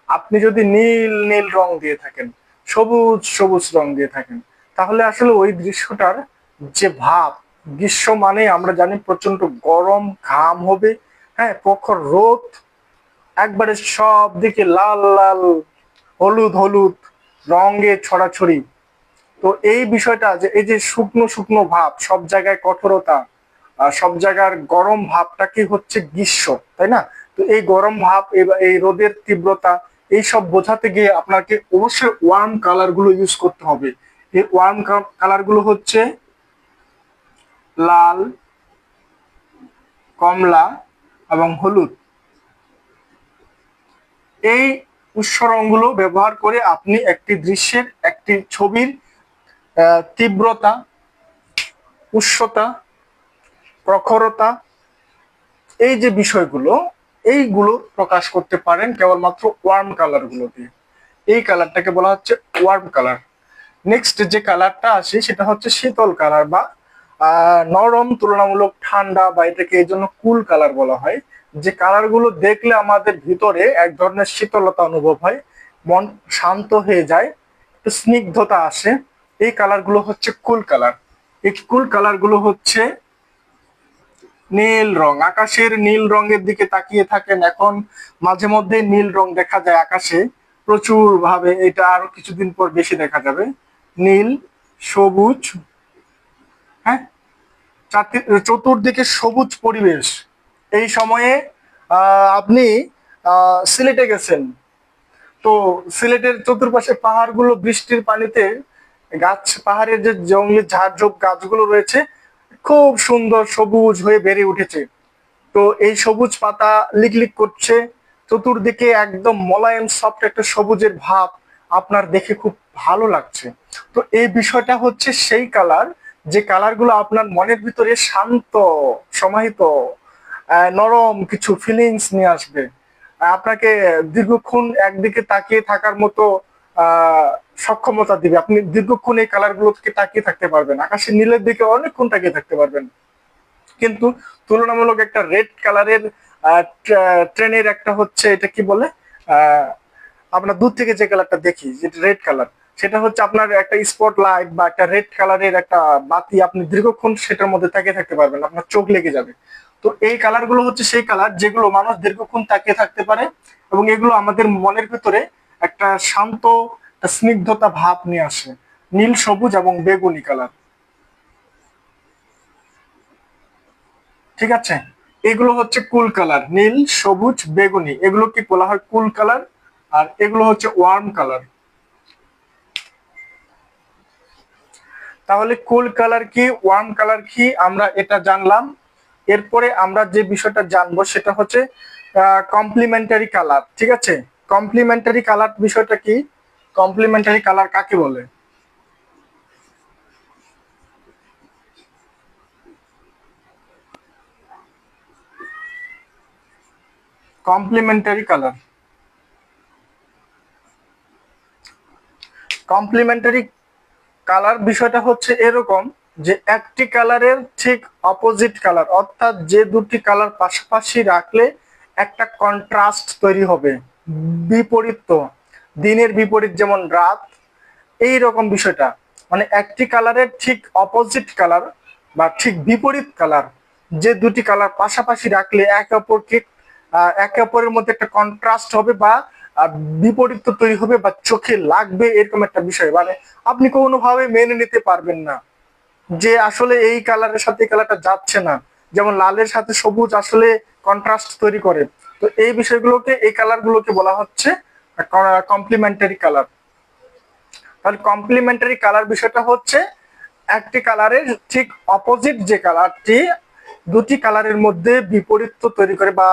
আপনি যদি নীল নীল রং দিয়ে থাকেন, সবুজ সবুজ রং দিয়ে থাকেন, তাহলে আসলে ওই দৃশ্যটার যে ভাব, গ্রীষ্ম মানে আমরা জানি প্রচন্ড গরম, ঘাম হবে, হ্যাঁ, প্রখর রোদ, একবারে সব দিকে লাল লাল, হলুদ হলুদ রঙে ছড়াছড়ি। তো এই বিষয়টা যে এই যে শুকনো শুকনো ভাব, সব জায়গায় কঠোরতা, সব জায়গার গরম ভাবটা কি হচ্ছে গ্রীষ্ম, তাই না? তো এই গরম ভাব, এই রোদের তীব্রতা, এই সব বোঝাতে গিয়ে আপনাকে অবশ্যই ওয়ার্ম কালার গুলো ইউজ করতে হবে। এই ওয়ার্ম কালার গুলো হচ্ছে লাল, কমলা এবং হলুদ। এই উৎস রঙগুলো ব্যবহার করে আপনি একটি দৃশ্যের, একটি ছবির তীব্রতা, উষ্ণতা, প্রখরতা, এই যে বিষয়গুলো, এইগুলো প্রকাশ করতে পারেন কেবলমাত্র ওয়ার্ম কালার গুলো দিয়ে। এই কালারটাকে বলা হচ্ছে ওয়ার্ম কালার। নেক্সট যে কালারটা আসে সেটা হচ্ছে শীতল কালার বা নরম, তুলনামূলক ঠান্ডা, বা এটাকে এই জন্য কুল কালার বলা হয়। যে কালার গুলো দেখলে আমাদের ভিতরে এক ধরনের শীতলতা অনুভব হয়, মন শান্ত হয়ে যায়, একটু স্নিগ্ধতা আসে। এই কালার গুলো হচ্ছে কুল কালার। এই কুল কালার গুলো হচ্ছে নীল রং। আকাশের নীল রঙের দিকে তাকিয়ে থাকেন এখন, মাঝে মধ্যে নীল রং দেখা যায় আকাশে প্রচুর ভাবে, এটা আরো কিছুদিন পর বেশি দেখা যাবে। নীল, সবুজ, হ্যাঁ, চতুর্দিকে সবুজ পরিবেশ। এই সময়ে আপনি সিলেটে গেছেন, তো সিলেটের চতুর্পাশে পাহাড়গুলো বৃষ্টির পানিতে, পাহাড়ের যে জঙ্গলি ঝাড়ঝোপ গাছগুলো রয়েছে খুব সুন্দর সবুজ হয়ে বেড়ে উঠেছে। তো এই সবুজ পাতা লিকলিক করছে, চতুর্দিকে একদম মোলায়েম সফট একটা সবুজের ভাব, আপনার দেখে খুব ভালো লাগছে। তো এই বিষয়টা হচ্ছে সেই কালার, যে কালারগুলো আপনার মনের ভিতরে শান্ত, সমাহিত, নরম কিছু ফিলিংস নিয়ে আসবে। আপনাকে দীর্ঘক্ষণ একদিকে তাকিয়ে থাকার মতো সক্ষমতা দিবে। আপনি দীর্ঘক্ষণ এই কালার গুলো থেকে তাকিয়ে থাকতে পারবেন, আকাশের নীলের দিকে অনেকক্ষণ তাকিয়ে থাকতে পারবেন। কিন্তু তুলনামূলক একটা রেড কালারের ট্রেনের একটা হচ্ছে, এটা কি বলে, আহ আমরা দূর থেকে যে কালারটা দেখি, যেটা রেড কালার, সেটা হচ্ছে আপনার একটা স্পট লাইট বা একটা রেড কালারের একটা বাতি, আপনি দীর্ঘক্ষণ সেটার মধ্যে তাকিয়ে থাকতে পারবেন, আপনার চোখ লেগে যাবে। তো এই কালার গুলো হচ্ছে সেই কালার যেগুলো মানুষ দীর্ঘক্ষণ তাকিয়ে থাকতে পারে, এবং এগুলো আমাদের মনের ভিতরে একটা শান্ত, একটা স্নিগ্ধতা ভাব নিয়ে আসে। নীল, সবুজ এবং বেগুনি কালার, ঠিক আছে? এগুলো হচ্ছে কুল কালার, নীল, সবুজ, বেগুনি, এগুলো কি বলা হয় কুল কালার। আর এগুলো হচ্ছে ওয়ার্ম কালার। তাহলে কুল কালার কি, ওয়ার্ম কালার কি, আমরা এটা জানলাম। এরপরে আমরা যে বিষয়টা জানবো সেটা হচ্ছে কমপ্লিমেন্টারি কালার, ঠিক আছে? কমপ্লিমেন্টারি কালার বিষয়টা কি? কমপ্লিমেন্টারি কালার কাকে বলে? কমপ্লিমেন্টারি কালার, কমপ্লিমেন্টারি কালার বিষয়টা হচ্ছে এরকম, যে একটি কালারের ঠিক অপোজিট কালার, অর্থাৎ যে দুটি কালার পাশাপাশি রাখলে একটা কন্ট্রাস্ট তৈরি হবে, বিপরীত, দিনের বিপরীত যেমন রাত, এই রকম বিষয়টা। মানে একটি কালারের ঠিক অপোজিট কালার বা ঠিক বিপরীত কালার, যে দুটি কালার পাশাপাশি রাখলে একে অপরের মধ্যে একটা কন্ট্রাস্ট হবে, বা আহ, বিপরীত তৈরি হবে, বা চোখে লাগবে, এরকম একটা বিষয়। মানে আপনি কোনোভাবে মেনে নিতে পারবেন না যে আসলে এই কালারের সাথে এই কালারটা যাচ্ছে না। যেমন লালের সাথে সবুজ আসলে কন্ট্রাস্ট তৈরি করে। তো এই বিষয়গুলোকে, এই কালার গুলোকে বলা হচ্ছে কমপ্লিমেন্টারি কালার। তাহলে কমপ্লিমেন্টারি কালার বিষয়টা হচ্ছে একটি কালারের ঠিক অপোজিট যে কালারটি দুটি কালারের মধ্যে বিপরীত তৈরি করে, বা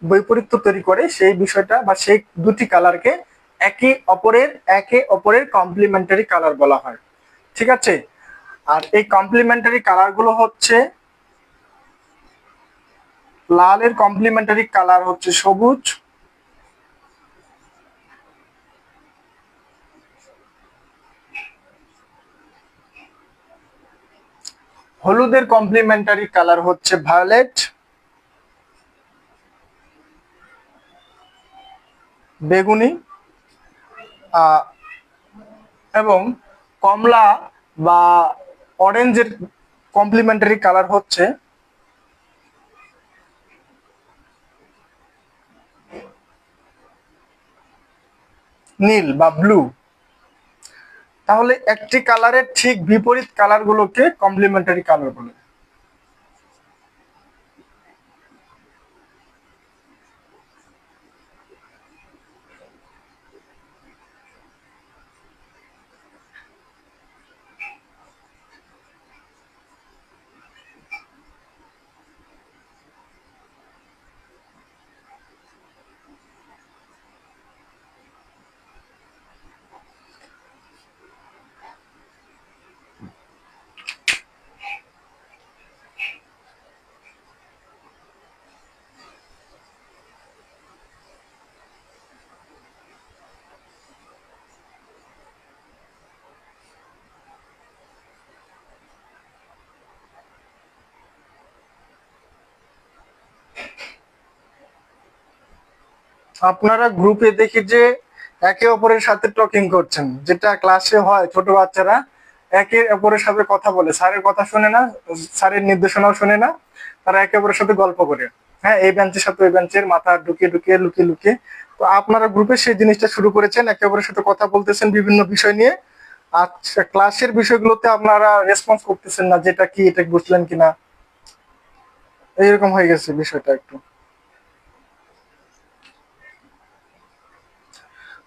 বৈপরীত্য তৈরি করে, সেই বিষয়টা বা সেই দুটি কালারকে একে অপরের কমপ্লিমেন্টারি কালার বলা হয়, ঠিক আছে? আর এই কমপ্লিমেন্টারি কালার গুলো হচ্ছে, লালের কমপ্লিমেন্টারি কালার হচ্ছে সবুজ, হলুদের কমপ্লিমেন্টারি কালার হচ্ছে ভায়োলেট, বেগুনি, আহ, এবং কমলা বা অরেঞ্জের কমপ্লিমেন্টারি কালার হচ্ছে নীল বা ব্লু। তাহলে একটি কালারের ঠিক বিপরীত কালার গুলোকে কমপ্লিমেন্টারি কালার বলে। আপনারা গ্রুপে দেখি যে একে অপরের সাথে টকিং করছেন, যেটা ক্লাসে হয়। ছোট বাচ্চারা একে অপরের সাথে কথা বলে, স্যারের কথা শুনে না, স্যারের নির্দেশনাও শুনে না, তারা একে অপরের সাথে গল্প করে। হ্যাঁ, এই বেঞ্চের সাথে ওই বেঞ্চের মাথা ঢুকিয়ে ঢুকিয়ে লুকিয়ে লুকিয়ে। তো আপনারা গ্রুপে সেই জিনিসটা শুরু করেছেন, একে অপরের সাথে কথা বলতেছেন বিভিন্ন বিষয় নিয়ে। আচ্ছা, ক্লাসের বিষয়গুলোতে আপনারা রেসপন্স করতেছেন না, যেটা কি এটা বুঝলেন কিনা, এইরকম হয়ে গেছে বিষয়টা একটু।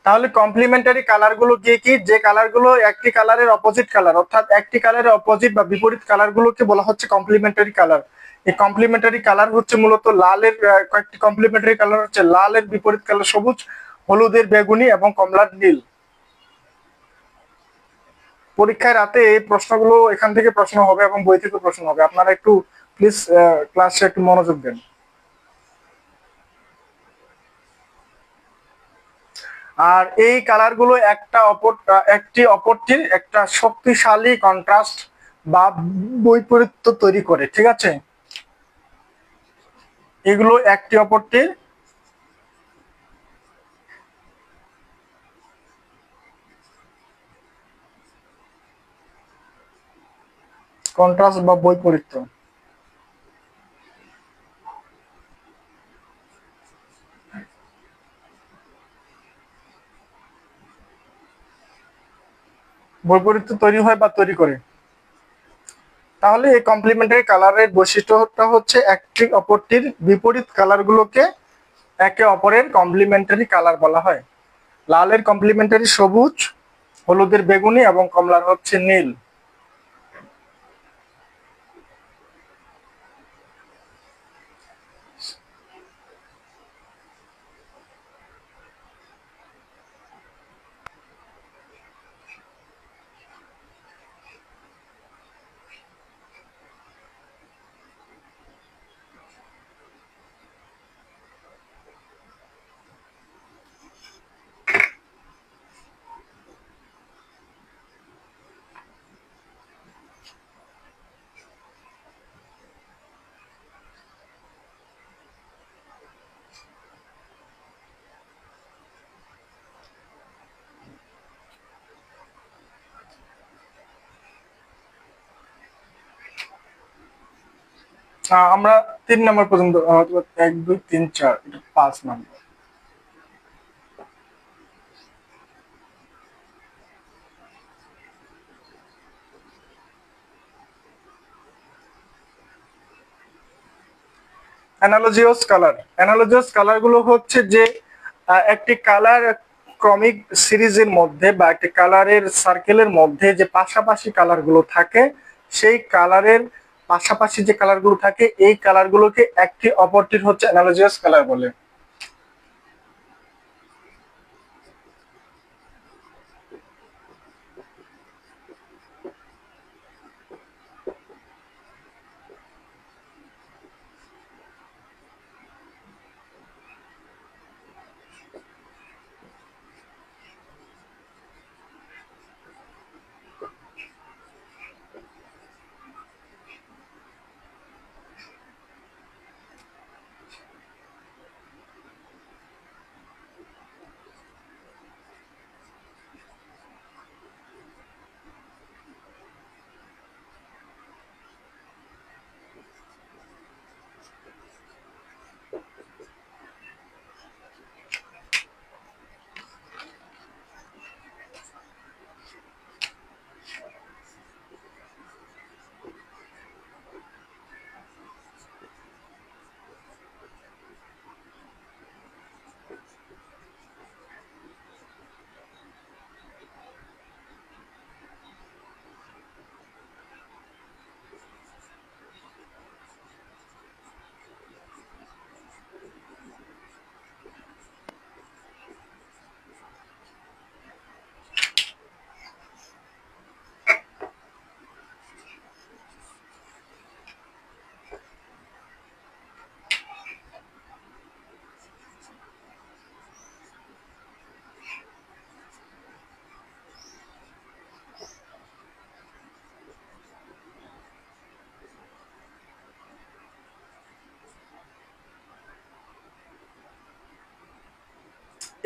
তাহলে কমপ্লিমেন্টারি কালার গুলো কি কি? যে কালার গুলো একটি কালারের অপোজিট কালার, অর্থাৎ একটি কালারের অপোজিট বা বিপরীত কালার গুলোকে বলা হচ্ছে কমপ্লিমেন্টারি কালার। এই কমপ্লিমেন্টারি কালার হচ্ছে মূলত লালের কয়েকটি কমপ্লিমেন্টারি কালার হচ্ছে লালের বিপরীত কালার সবুজ, হলুদের বেগুনি এবং কমলার নীল। পরীক্ষায় রাতে এই প্রশ্নগুলো এখান থেকে প্রশ্ন হবে এবং বই থেকে প্রশ্ন হবে। আপনারা একটু প্লিজ ক্লাসে একটু মনোযোগ দেন। আর এই কালার গুলো একটি অপরটির একটা শক্তিশালী কন্ট্রাস্ট বা বৈপরীত্য তৈরি করে, ঠিক আছে? এগুলো একটি অপরটির কন্ট্রাস্ট বা বৈপরীত্য। বৈপরীত্য তৈরি হয় বা তৈরি করে। তাহলে এই কমপ্লিমেন্টারি কালারের বৈশিষ্ট্যটা হচ্ছে একটি অপরটির বিপরীত কালারগুলোকে একে অপরের কমপ্লিমেন্টারি কালার বলা হয়। লালের কমপ্লিমেন্টারি সবুজ, হলুদের বেগুনি এবং কমলার হচ্ছে নীল। আমরা 3 নম্বর পর্যন্ত, 1 2 3 4, এটা 5 নম্বর। অ্যানালজিয়াস কালার গুলো হচ্ছে যে একটি কালার ক্রমিক সিরিজের মধ্যে বা একটি কালারের সার্কেলের মধ্যে যে পাশাপাশি কালার গুলো থাকে, সেই কালারের পাশাপাশি যে কালার গুলো থাকে এই কালার গুলোকে একটি অপরটির হচ্ছে অ্যানালজিয়াস কালার বলে।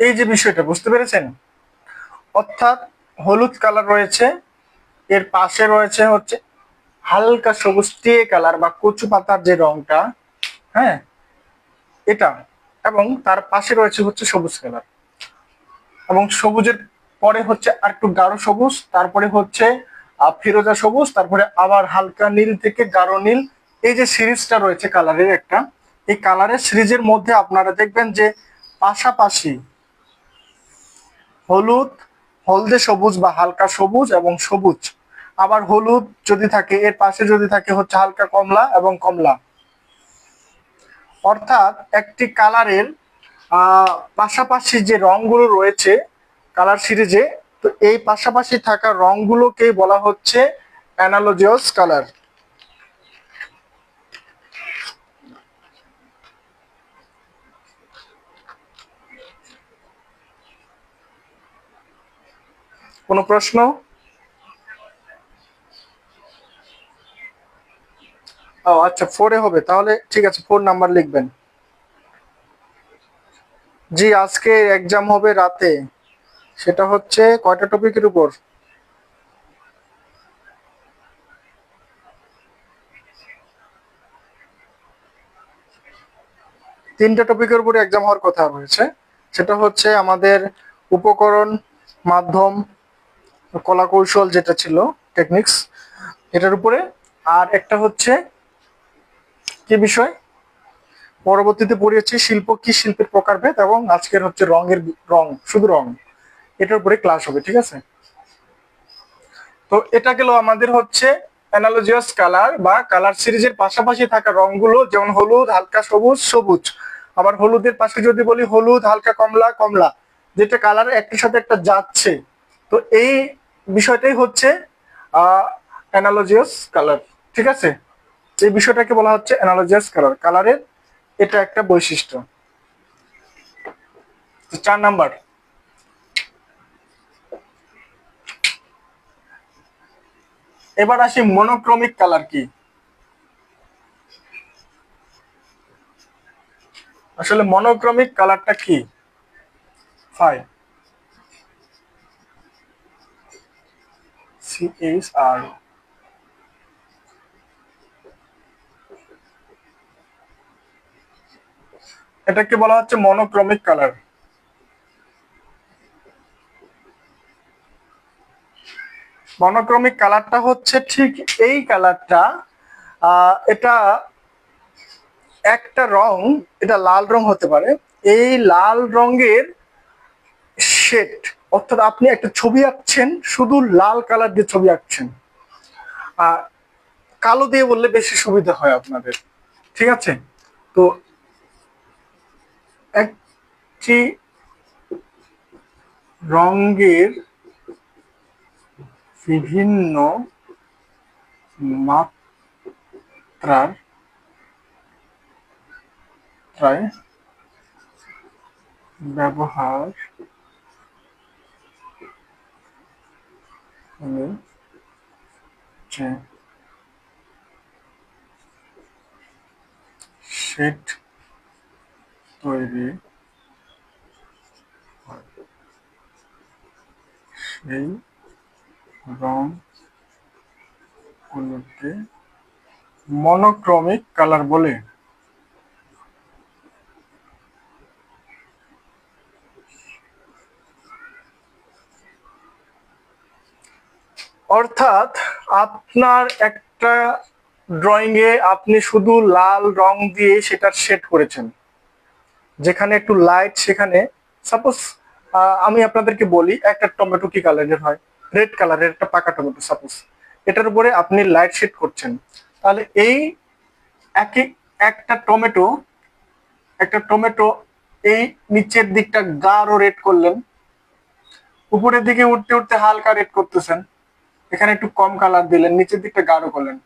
এই যে বিষয়টা বুঝতে পেরেছেন, অর্থাৎ হলুদ কালার রয়েছে, এর পাশে রয়েছে হচ্ছে হালকা সবুজ টিয়ে কালার বা কচু পাতার যে রংটা, হ্যাঁ এটা, এবং তার পাশে রয়েছে হচ্ছে সবুজ কালার, এবং সবুজের পরে হচ্ছে আর একটু গাঢ় সবুজ, তারপরে হচ্ছে ফিরোজা সবুজ, তারপরে আবার হালকা নীল থেকে গাঢ় নীল। এই যে সিরিজটা রয়েছে কালারের একটা, এই কালারের সিরিজের মধ্যে আপনারা দেখবেন যে পাশাপাশি হলুদ, হলদে সবুজ বা হালকা সবুজ এবং সবুজ, আবার হলুদ যদি থাকে এর পাশে যদি থাকে হচ্ছে হালকা কমলা এবং কমলা, অর্থাৎ একটি কালারের পাশাপাশি যে রংগুলো রয়েছে কালার সিরিজে, তো এই পাশাপাশি থাকা রংগুলোকেই বলা হচ্ছে অ্যানালজিয়াস কালার। কোনো প্রশ্ন? ও আচ্ছা, 4-এ হবে, তাহলে ঠিক আছে, 4 নাম্বার লিখবেন। জি, আজকে এক্সাম হবে রাতে। সেটা হচ্ছে কয়টা টপিকের উপর? 3টা টপিকের উপরে এক্সাম হওয়ার কথা রয়েছে। সেটা হচ্ছে আমাদের উপকরণ, মাধ্যম, কলা কৌশল যেটা ছিল টেকনিক্স, এটার উপরে। আর একটা হচ্ছে কি বিষয় পরবর্তীতে পড়িয়েছি, শিল্প কি, শিল্পের প্রকারভেদ, এবং আজকের হচ্ছে রঙের রং, শুধু রং, এটার উপরে ক্লাস হবে, ঠিক আছে? তো এটা গেল আমাদের হচ্ছে অ্যানালজিয়াস কালার বা কালার সিরিজের পাশাপাশি থাকা রংগুলো, যেমন হলুদ, হালকা সবুজ, সবুজ। আবার হলুদের পাশে যদি বলি হলুদ, হালকা কমলা, কমলা, যেটা কালার একটার সাথে একটা যাচ্ছে। তো এই বিষয়টাই হচ্ছে অ্যানালজিয়াস কালার, ঠিক আছে? এই বিষয়টাকে বলা হচ্ছে অ্যানালজিয়াস কালার, কালারের এটা একটা বৈশিষ্ট্য। 4 নাম্বার, এবার আসি মনোক্রমিক কালার কি। আসলে মনোক্রমিক কালারটা কি? 5 CHR, এটাকে বলা হচ্ছে মনোক্রমিক কালার। মনোক্রমিক কালারটা হচ্ছে ঠিক এই কালারটা, এটা একটা রং, এটা লাল রং হতে পারে, এই লাল রঙের শেড, অর্থাৎ আপনি একটা ছবি আঁকছেন, শুধু লাল কালার দিয়ে ছবি আঁকছেন, আর কালো দিয়ে বললে বেশি সুবিধা হয় আপনাদের, ঠিক আছে? তো একটি রঙের বিভিন্ন মাত্রার প্রায় ব্যবহার হলে যে শেড তৈরি হয়, সেই রঙগুলোকে মনোক্রমিক কালার বলে। অর্থাৎ আপনার একটা ড্রয়িং এ আপনি শুধু লাল রং দিয়ে সেটা শেড করেছেন, যেখানে একটু লাইট, সেখানে সাপোজ আমি আপনাদেরকে বলি একটা টমেটো কি কালারের হয়, রেড কালারের একটা পাকা টমেটো সাপোজ, এটার উপরে আপনি লাইট শেড করছেন, তাহলে এই একই একটা টমেটো, একটা টমেটো এই নিচের দিকটা গাঢ় রেড করলেন, উপরের দিকে উঠতে উঠতে হালকা রেড করতেছেন, এখানে একটু কম কালার দিলেন, নিচের দিকটা গাঢ় করলেন,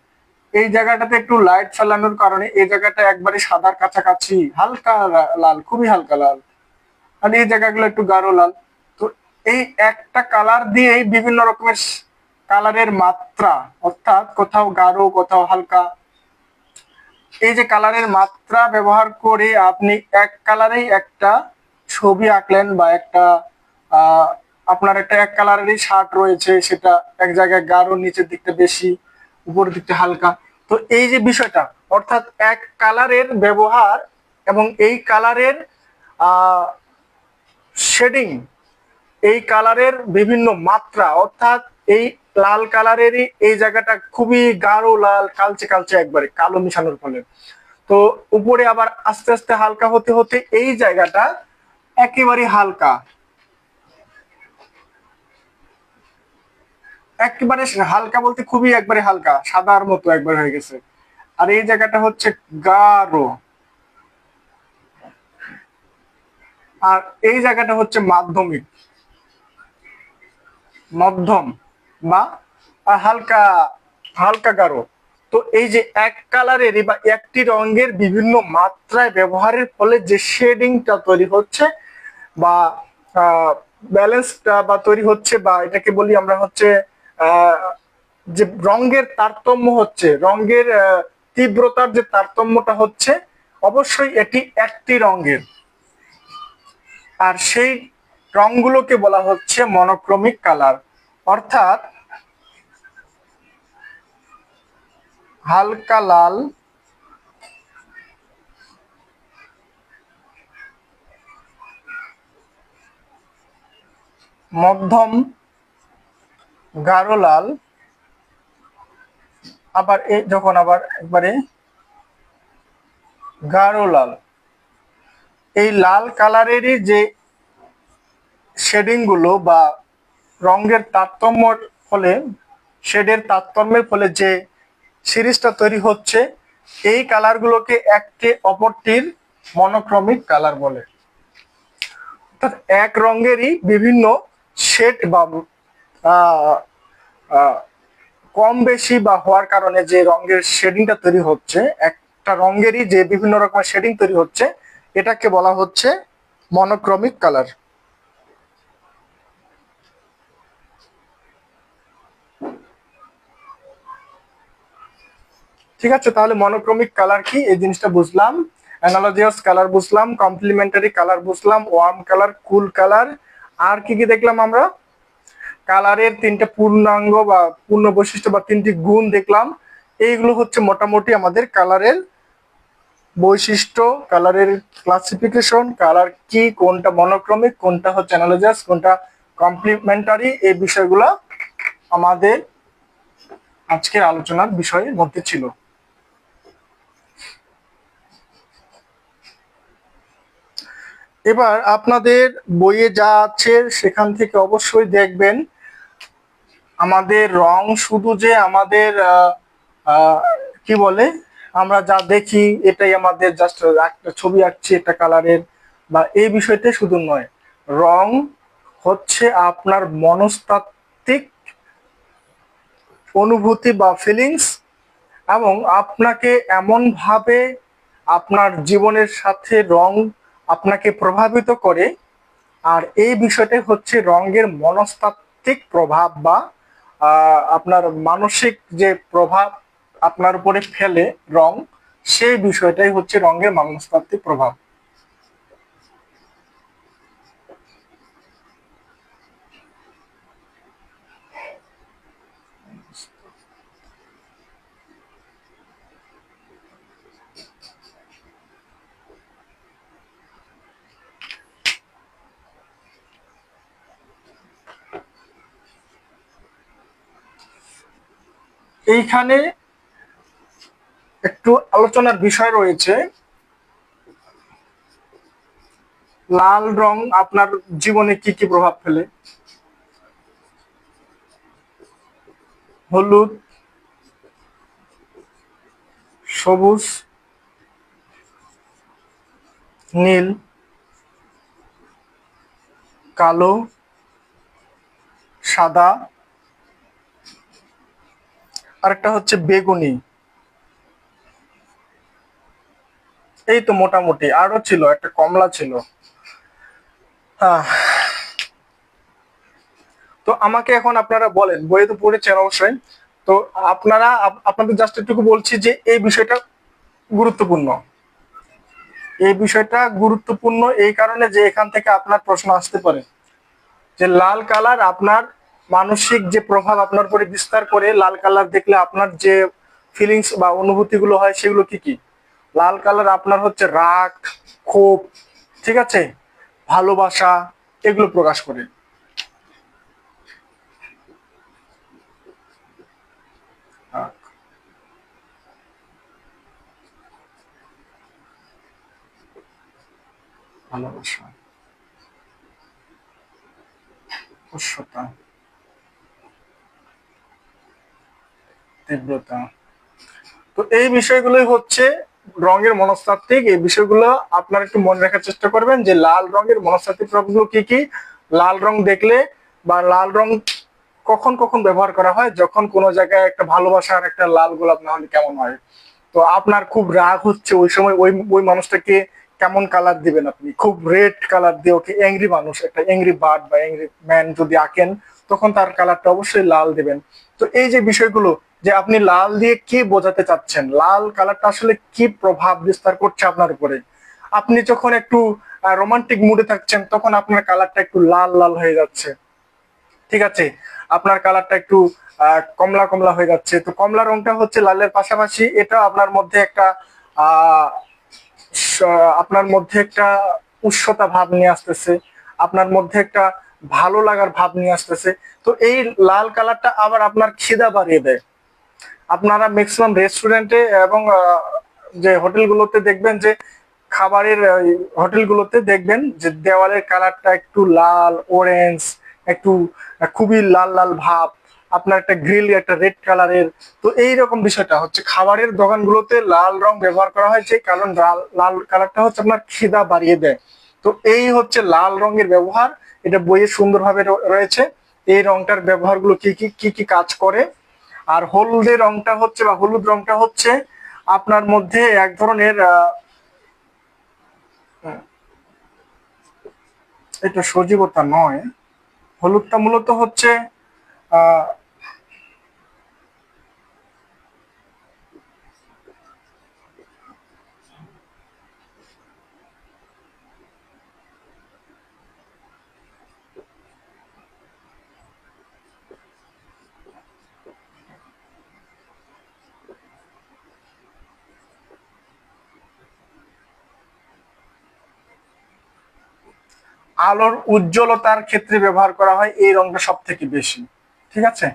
এই জায়গাটাতে একটু লাইট ফেলানোর কারণে এই জায়গাটা একবারে সাদার কাছাকাছি হালকা লাল, খুবই হালকা লাল, আর এই জায়গাগুলো একটু গাঢ় লাল। তো এই একটা কালার দিয়েই বিভিন্ন রকমের কালারের মাত্রা, অর্থাৎ কোথাও গাঢ় কোথাও হালকা, এই যে কালারের মাত্রা ব্যবহার করে আপনি এক কালারেই একটা ছবি আঁকলেন বা একটা আহ, আপনার একটা এক কালারেরই শার্ট রয়েছে, সেটা এক জায়গায় গাঢ়, নিচের দিকটা বেশি, উপরের দিকটা হালকা। তো এই যে বিষয়টা, অর্থাৎ এক কালারের ব্যবহার এবং এই কালারের শেডিং, এই কালারের বিভিন্ন মাত্রা, অর্থাৎ এই লাল কালারেরই এই জায়গাটা খুবই গাঢ় লাল, কালচে কালচে একবারে কালো মিশানোর ফলে, তো উপরে আবার আস্তে আস্তে হালকা হতে হতে এই জায়গাটা একেবারে হালকা, একেবারে হালকা বলতে খুবই একবারে হালকা সাদার মতো একবার হয়ে গেছে। আর এই জায়গাটা হচ্ছে গাঢ়, আর এই জায়গাটা হচ্ছে মাধ্যমিক, মধ্যম বা হালকা, হালকা গাঢ়। তো এই যে এক কালারের বা একটি রঙের বিভিন্ন মাত্রায় ব্যবহারের ফলে যে শেডিংটা তৈরি হচ্ছে বা ব্যালেন্সটা বা তৈরি হচ্ছে, বা এটাকে বলি আমরা হচ্ছে আহ, যে রঙের তারতম্য হচ্ছে, রঙের তীব্রতার যে তারতম্যটা হচ্ছে, অবশ্যই এটি একটি রঙের। আর সেই রংগুলোকে বলা হচ্ছে মনোক্রমিক কালার, অর্থাৎ হালকা লাল, মধ্যম গাঢ় লাল, আবার যখন আবার একবারে গাঢ় লাল। এই লাল কালারেরই যে শেডিং গুলো বা রঙের তারতম্যের ফলে, শেডের তারতম্যের ফলে যে সিরিজটা তৈরি হচ্ছে, এই কালারগুলোকে একটি অপরটির মনোক্রমিক কালার বলে। অর্থাৎ এক রঙেরই বিভিন্ন শেড বা আহ, আহ, কম বেশি বা হওয়ার কারণে যে রঙের শেডিংটা তৈরি হচ্ছে, একটা রঙেরই যে বিভিন্ন রকমের শেডিং তৈরি হচ্ছে, এটাকে বলা হচ্ছে মনোক্রমিক কালার। ঠিক আছে, তাহলে মনোক্রমিক কালার কি এই জিনিসটা বুঝলাম, অ্যানালজিয়াস কালার বুঝলাম, কমপ্লিমেন্টারি কালার বুঝলাম, ওয়ার্ম কালার, কুল কালার, আর কি কি দেখলাম আমরা? কালারের তিনটা পূর্ণাঙ্গ বা পূর্ণ বৈশিষ্ট্য বা তিনটি গুণ দেখলাম। এইগুলো হচ্ছে মোটামুটি আমাদের কালারের বৈশিষ্ট্য, কালারের ক্লাসিফিকেশন, কালার কি, কোনটা মনোক্রমিক, কোনটা হচ্ছে অ্যানালজাস, কোনটা কমপ্লিমেন্টারি, এই বিষয়গুলো আমাদের আজকের আলোচনার বিষয়ের মধ্যে ছিল। এবার আপনাদের বইয়ে যা আছে সেখান থেকে অবশ্যই দেখবেন, আমাদের রং শুধু যে আমাদের কি বলে, আমরা যা দেখি এটাই আমাদের জাস্ট একটা ছবি আঁকছি একটা কালারের, বা এই বিষয়টা শুধু নয়। রং হচ্ছে আপনার মনস্তাত্ত্বিক অনুভূতি বা ফিলিংস, এবং আপনাকে এমন ভাবে আপনার জীবনের সাথে রং আপনাকে প্রভাবিত করে। আর এই বিষয়টাই হচ্ছে রঙের মনস্তাত্ত্বিক প্রভাব বা আপনার মানসিক যে প্রভাব আপনার উপরে ফেলে রং, সেই বিষয়টাই হচ্ছে রঙের মনস্তাত্ত্বিক প্রভাব। এইখানে একটু আলোচনার বিষয় রয়েছে, লাল রং আপনার জীবনে কি কি প্রভাব ফেলে। হলুদ, সবুজ, নীল, কালো, সাদা, আরেকটা হচ্ছে বেগুনি। এই তো মোটামুটি, আরো ছিল একটা কমলা ছিল। হ্যাঁ, তো আমাকে এখন আপনারা বলেন, বইয়ে তো পড়েছেন অবশ্যই, তো আপনারা আপনাদের জাস্ট একটুকু বলছি যে এই বিষয়টা গুরুত্বপূর্ণ। এই বিষয়টা গুরুত্বপূর্ণ এই কারণে যে এখান থেকে আপনার প্রশ্ন আসতে পারে যে লাল কালার আপনার মানসিক যে প্রভাব আপনার উপরে বিস্তার করে, লাল কালার দেখলে আপনার যে ফিলিংস বা অনুভূতিগুলো হয় সেগুলো কি কি। লাল কালার আপনার হচ্ছে রাগ, ক্ষোভ, ঠিক আছে, ভালোবাসা, এগুলো প্রকাশ করে। রাগ, ভালোবাসা, উষ্ণতা, তীব্রতা। তো এই বিষয়গুলোই হচ্ছে রঙের মনস্তাত্ত্বিক। এই বিষয়গুলো আপনারা একটু মনে রাখার চেষ্টা করবেন যে লাল রঙের মনস্তাত্ত্বিক প্রভাবগুলো কি কি। লাল রং দেখলে বা লাল রং কখন কখন ব্যবহার করা হয়, যখন কোনো জায়গায় একটা ভালোবাসার একটা লাল গোলাপ না হলে কেমন হয়। তো আপনার খুব রাগ হচ্ছে, ওই সময় ওই ওই মানুষটাকে কেমন কালার দিবেন আপনি, খুব রেড কালার দিয়ে ওকে, অ্যাংরি মানুষ, একটা অ্যাংরি বার্ড বা অ্যাংরি ম্যান যদি আঁকেন তখন তার কালারটা অবশ্যই লাল দিবেন। তো এই যে বিষয়গুলো, যে আপনি লাল দিয়ে কি বোঝাতে চাচ্ছেন, লাল কালারটা আসলে কি প্রভাব বিস্তার করছে আপনার উপরে। আপনি যখন একটু রোমান্টিক মুডে থাকছেন তখন আপনার কালারটা একটু লাল লাল হয়ে যাচ্ছে, ঠিক আছে, আপনার কালারটা একটু কমলা কমলা হয়ে যাচ্ছে। তো কমলা রংটা হচ্ছে লালের পাশাপাশি এটা আপনার মধ্যে একটা আহ আপনার মধ্যে একটা উষ্ণতা ভাব নিয়ে আসতেছে, আপনার মধ্যে একটা ভালো লাগার ভাব নিয়ে আসতেছে। তো এই লাল কালারটা আবার আপনার খিদা বাড়িয়ে দেয়। আপনারা ম্যাক্সিমাম রেস্টুরেন্টে এবং যে হোটেলগুলোতে দেখবেন যে খাবারের হোটেলগুলোতে দেখবেন যে দেওয়ালের কালারটা একটু লাল অরেঞ্জ, একটু খুবই লাল লাল ভাব, আপনার একটা গ্রিল একটা রেড কালারের। তো এইরকম বিষয়টা হচ্ছে খাবারের দোকানগুলোতে লাল রং ব্যবহার করা হয়েছে, কারণ লাল লাল কালারটা হচ্ছে আপনার খিদা বাড়িয়ে দেয়। তো এই হচ্ছে লাল রঙের ব্যবহার, এটা বইয়ে সুন্দরভাবে রয়েছে এই রংটার ব্যবহারগুলো কি কি কি কি কাজ করে। আর হলদে রংটা হচ্ছে বা হলুদ রংটা হচ্ছে আপনার মধ্যে এক ধরনের এটা সজীবতা নয়, হলুদটা মূলত হচ্ছে আহ আলোর উজ্জ্বলতার ক্ষেত্রে ব্যবহার করা হয় এই রংটা সব থেকে বেশি, ঠিক আছে।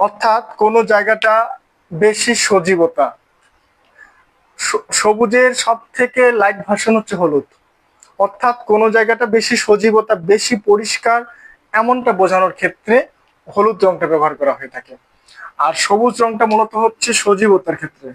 অর্থাৎ কোন জায়গাটা বেশি সজীবতা, সবুজের সব থেকে লাইট ভার্সন হচ্ছে হলুদ। অর্থাৎ কোন জায়গাটা বেশি সজীবতা, বেশি পরিষ্কার, এমনটা বোঝানোর ক্ষেত্রে হলুদ রংটা ব্যবহার করা হয়ে থাকে। আর সবুজ রংটা মূলত হচ্ছে সজীবতার ক্ষেত্রে।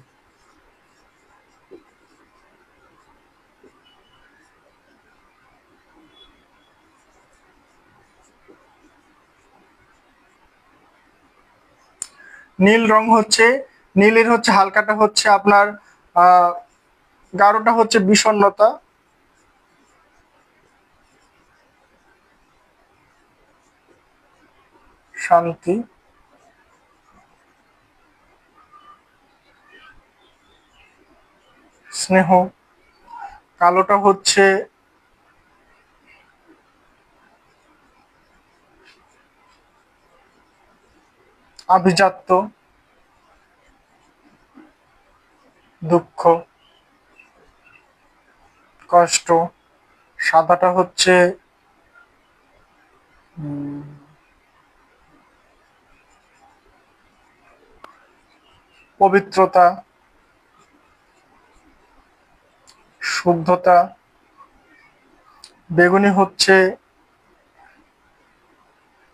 নীল রং হচ্ছে, নীলের হচ্ছে হালকাটা হচ্ছে আপনার আহ গাঢ়টা হচ্ছে বিষণ্ণতা, শান্তি, স্নেহ। কালোটা হচ্ছে আভিজাত্য, দুঃখ, কষ্ট। সাদাটা হচ্ছে পবিত্রতা, শুদ্ধতা। বেগুনি হচ্ছে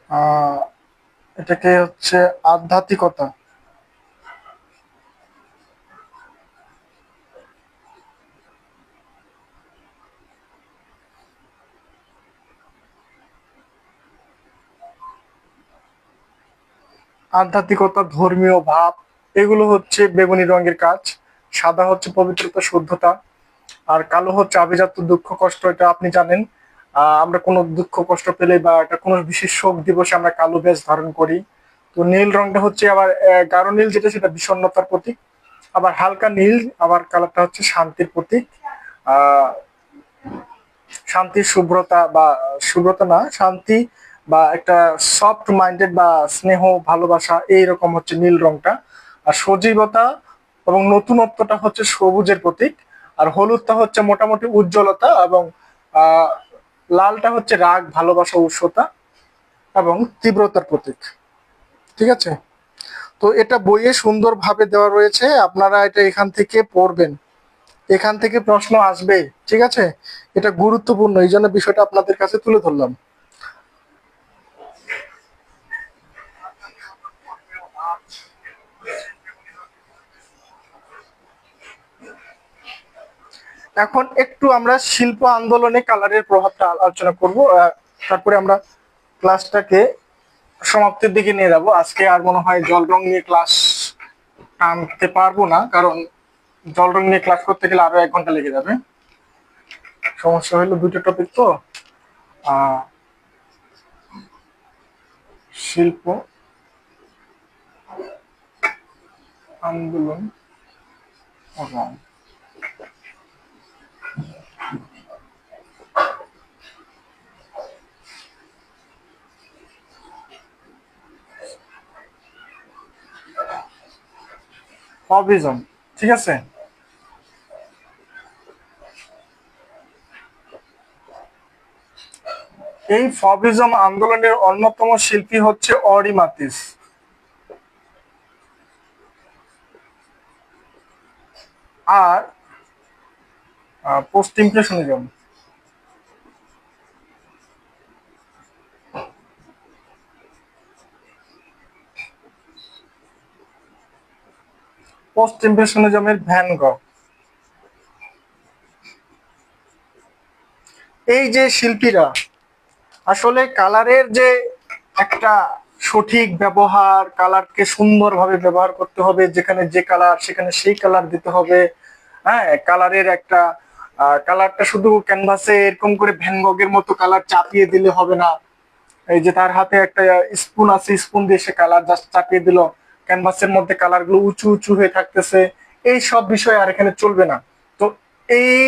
আহ এটাকে হচ্ছে আধ্যাত্মিকতা। আধ্যাত্মিকতা, ধর্মীয় ভাব, এগুলো হচ্ছে বেগুনি রঙের কাজ। সাদা হচ্ছে পবিত্রতা, শুদ্ধতা। আর কালো হচ্ছে আভিজাত্য, দুঃখ, কষ্ট, এটা আপনি জানেন। আমরা কোনো দুঃখ কষ্ট পেলে বা এটা কোনো বিশেষ শোক দিবসে আমরা কালো বেশ ধারণ করি। তো নীল রংটা হচ্ছে আবার গাঢ় নীল, যেটা সেটা বিষণ্ণতার প্রতীক। আবার হালকা নীল আবার কালারটা হচ্ছে শান্তির প্রতীক। আহ শান্তি, শুভ্রতা, বা শুভ্রতা না, শান্তি বা একটা সফট মাইন্ডেড বা স্নেহ, ভালোবাসা, এইরকম হচ্ছে নীল রংটা। আর সজীবতা এবং নতুনত্বটা হচ্ছে সবুজের প্রতীক। আর হলুদটা হচ্ছে মোটামুটি উজ্জ্বলতা, এবং আহ লালটা হচ্ছে রাগ, ভালোবাসা, উষ্ণতা এবং তীব্রতার প্রতীক। ঠিক আছে? তো এটা বইয়ে সুন্দরভাবে দেওয়া রয়েছে, আপনারা এটা এখান থেকে পড়বেন, এখান থেকে প্রশ্ন আসবে। ঠিক আছে? এটা গুরুত্বপূর্ণ, এই জন্য বিষয়টা আপনাদের কাছে তুলে ধরলাম। এখন একটু আমরা শিল্প আন্দোলনে কালারের প্রভাবটা আলোচনা করব, তারপরে আমরা ক্লাসটাকে সমাপ্তির দিকে নিয়ে যাব। আজকে আর মনে হয় জল রং নিয়ে ক্লাস টানতে পারবো না, কারণ জল রং নিয়ে ক্লাস করতে গেলে আরো 1 ঘন্টা লেগে যাবে। সমস্যা হলো দুটো টপিক তো, আহ শিল্প আন্দোলন ও রং। ফবিজম, ঠিক আছে। এই ফবিজম আন্দোলনের অন্যতম শিল্পী হচ্ছে অরি মাতিস। আর পোস্ট ইমপ্রেশনিজম, পোস্ট ইমপ্রেশনিজমের ভ্যান গগ। এই যে শিল্পীরা আসলে কালারের যে একটা সঠিক ব্যবহার, কালারকে সুন্দরভাবে ব্যবহার করতে হবে, যেখানে যে কালার সেখানে সেই কালার দিতে হবে। হ্যাঁ, কালারের একটা কালারটা শুধু ক্যানভাসে এরকম করে ভ্যান গগের মতো কালার চাপিয়ে দিলে হবে না। এই যে তার হাতে একটা স্পুন আছে, স্পুন দিয়ে সে কালার জাস্ট চাপিয়ে দিল, ক্যানভাসের মধ্যে কালার গুলো উঁচু উঁচু হয়ে থাকতেছে, এই সব বিষয় আর এখানে চলবে না। তো এই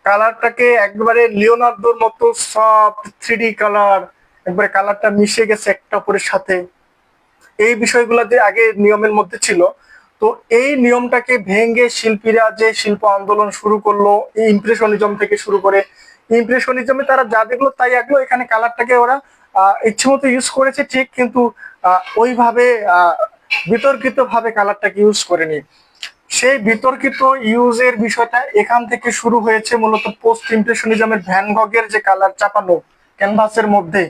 কালারটাকে একবারে লিওনার্দোর মতো সফট 3D কালার, একবারে কালারটা মিশে গেছে একটা অপরের সাথে, এই বিষয়গুলো যে আগে নিয়মের মধ্যে ছিল। তো এই নিয়মটাকে ভেঙে শিল্পীরা যে শিল্প আন্দোলন শুরু করলো, এই ইমপ্রেশনিজম থেকে শুরু করে, ইমপ্রেশনিজমে তারা যা দেখলো তাই আঁকলো, এখানে কালারটাকে ওরা ইচ্ছে মতো ইউজ করেছে ঠিক, কিন্তু ওইভাবে বিতর্কিত ভাবে কালারটাকে ইউজ করেনি। সেই বিতর্কিত ইউজের বিষয়টা এখান থেকে শুরু হয়েছে মূলত পোস্ট ইমপ্রেশনিজমের ভ্যান গগের যে কালার চাপানো ক্যানভাসের মধ্যে,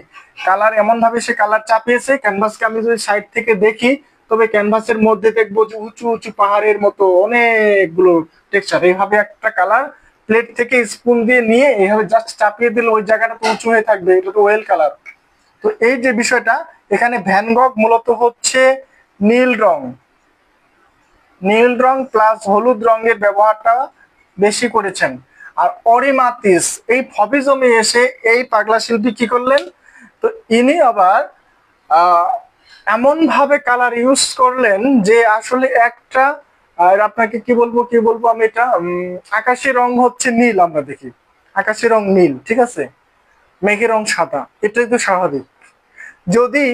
কালার এমন ভাবে সে কালার চাপিয়েছে, ক্যানভাসকে আমি যদি সাইড থেকে দেখি তবে ক্যানভাসের মধ্যে দেখবো যে উঁচু উঁচু পাহাড়ের মতো অনেকগুলো টেক্সচার, এইভাবে একটা কালার প্লেট থেকে স্পুন দিয়ে নিয়ে এইভাবে জাস্ট চাপিয়ে দিলে ওই জায়গাটা তো উঁচু হয়ে থাকবে, এটা তো ওয়েল কালার। তো এই যে বিষয়টা, এখানে ভ্যান গগ মূলত হচ্ছে নীল রং, নীল রং প্লাস হলুদ রঙের ব্যবহারটা বেশি করেছেন। আর অরিমাতিস এই ফবিজমে এসে এই পাগলা শিল্পী কি করলেন, তো ইনি আবার এমন ভাবে কালার ইউজ করলেন যে আসলে একটা আর আপনাকে কি বলবো আমি, এটা আকাশি রং হচ্ছে নীল, আমরা দেখি আকাশি রং নীল, ঠিক আছে, মেঘের রং সাদা, এটাই তো স্বাভাবিক। যদি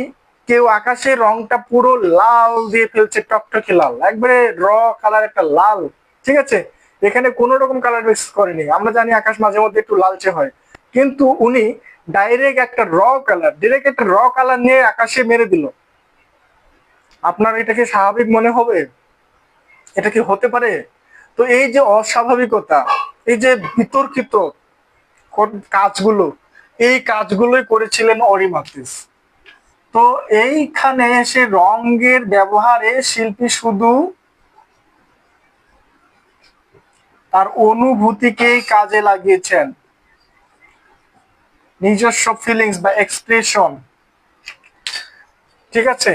কেউ আকাশের রংটা পুরো লাল দিয়ে ফেলছে, টকটকে লাল, একবারে র কালার একটা লাল, ঠিক আছে, এখানে কোন রকম কালার মিক্স করেনি। আমরা জানি আকাশ মাঝে মধ্যে একটু লালচে হয়, কিন্তু উনি ডাইরেক্ট একটা ডিরেক্ট একটা র কালার নিয়ে আকাশে মেরে দিল। আপনার এটাকে স্বাভাবিক মনে হবে? এটা কি হতে পারে? তো এই যে অস্বাভাবিকতা, এই যে বিতর্কিত কাজগুলো, এই কাজগুলোই করেছিলেন অরিমাতিস। তো এইখানে এসে রঙের ব্যবহারে শিল্পী শুধু তার অনুভূতিকেই কাজে লাগিয়েছেন, নিজস্ব ফিলিংস বা এক্সপ্রেশন। ঠিক আছে,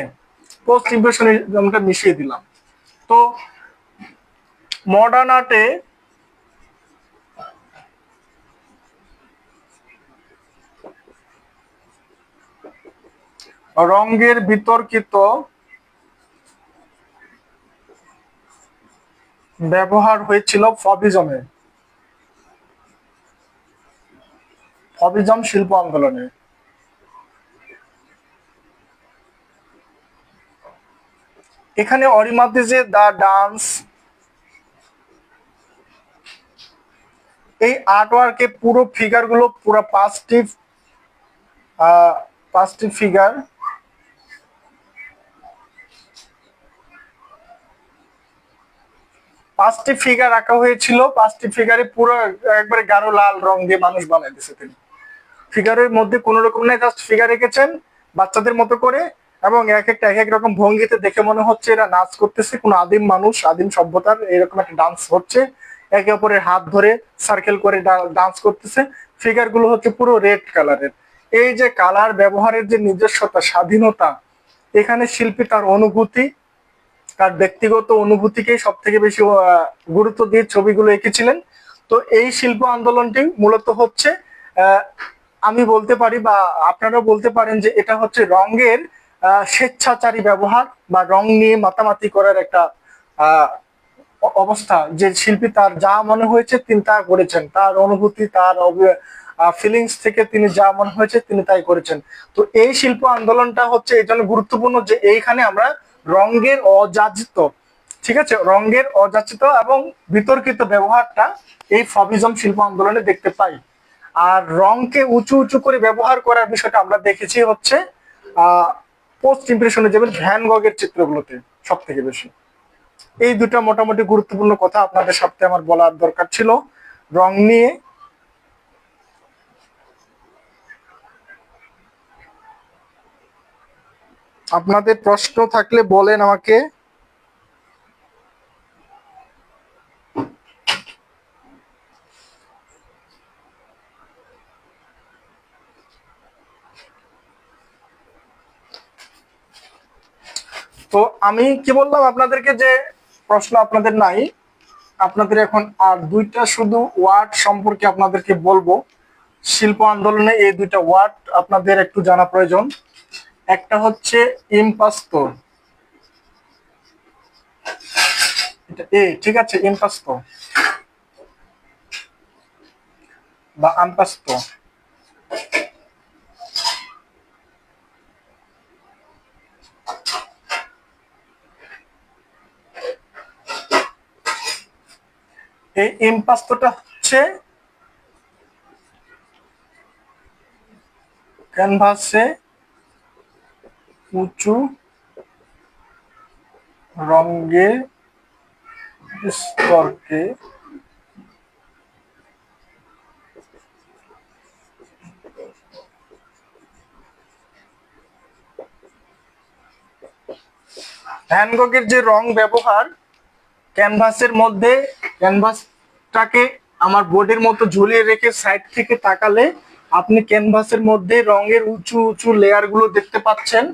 পোস্ট ইমপ্রেশনিজমটা মিশিয়ে দিলাম। তো মডার্ন আর্টে রঙের বিতর্কিত ব্যবহার হয়েছিল ফবিজমে। ফবিজম শিল্প আন্দোলনে। এখানে অরিমাতে যে দা ডান্স, এই আর্টওয়ার্কে পুরো ফিগার গুলো পুরো পাঁচটি ফিগার, পাঁচটি ফিগার আঁকা হয়েছিল। পাঁচটি ফিগারে পুরো একবারে গাঢ় লাল রং দিয়ে মানুষ বানাই দিয়েছে তিনি। ফিগারের মধ্যে কোন রকম নাই, জাস্ট ফিগার এঁকেছেন বাচ্চাদের মতো করে, এবং এক একটা এক এক রকম ভঙ্গিতে দেখে মনে হচ্ছে এরা নাচ করতেছে, কোন আদিম মানুষ আদিম সভ্যতার এরকম একটা ডান্স হচ্ছে, একে অপরের হাত ধরে সার্কেল করে ডান্স করতেছে। ফিগার গুলো হচ্ছে পুরো রেড কালারের। এই যে কালার ব্যবহারের যে নিজস্বতা, স্বাধীনতা, এখানে শিল্পী তার অনুভূতি, তার ব্যক্তিগত অনুভূতিকে সব থেকে বেশি গুরুত্ব দিয়ে ছবিগুলো এঁকেছিলেন। তো এই শিল্প আন্দোলনটি মূলত হচ্ছে আমি বলতে পারি বা আপনারা বলতে পারেন যে এটা হচ্ছে রঙের স্বেচ্ছাচারী ব্যবহার বা রং নিয়ে মাতামাতি করার একটা অবস্থা, যে শিল্পী তার যা মনে হয়েছে তিনি তা করেছেন, তার অনুভূতি, তার ফিলিংস থেকে তিনি যা মনে হয়েছে তিনি তাই করেছেন। তো এই শিল্প আন্দোলনটা হচ্ছে এই জন্য গুরুত্বপূর্ণ যে এইখানে আমরা রঙের অযাচিত, ঠিক আছে, রঙের অযাচিত এবং বিতর্কিত ব্যবহারটা এই ফবিজম শিল্প আন্দোলনে দেখতে পাই। আর রংকে উঁচু উঁচু করে ব্যবহার করার বিষয়টা আমরা দেখেছি হচ্ছে পোস্ট ইমপ্রেশনে, যেমন ভ্যান গগের চিত্রগুলোতে সব থেকে বেশি। এই দুটা মোটামুটি গুরুত্বপূর্ণ কথা আপনাদের সাথে আমার বলার দরকার ছিল রং নিয়ে। আপনাদের প্রশ্ন থাকলে বলেন আমাকে। তো আমি কি বললাম আপনাদেরকে যে প্রশ্ন আপনাদের নাই, আপনাদের এখন আর দুইটা শুধু ওয়ার্ড সম্পর্কে আপনাদেরকে বলবো। শিল্প আন্দোলনে এই দুইটা ওয়ার্ড আপনাদের একটু জানা প্রয়োজন। একটা হচ্ছে ইম্পাস্তো, এটা এ, ঠিক আছে, ইম্পাস্তো বা আম্পাস্তো। এই ইম্পাস্টোটা হচ্ছে ক্যানভাসে উঁচু রঙের স্তরকে ভ্যান গগের যে রং ব্যবহার ক্যানভাসের মধ্যে, ক্যানভাসটাকে আমার বোর্ডের মতো ঝুলিয়ে রেখে সাইড থেকে তাকালে আপনি ক্যানভাসের মধ্যে রঙের উঁচু উঁচু লেয়ার গুলো দেখতে পাচ্ছেন।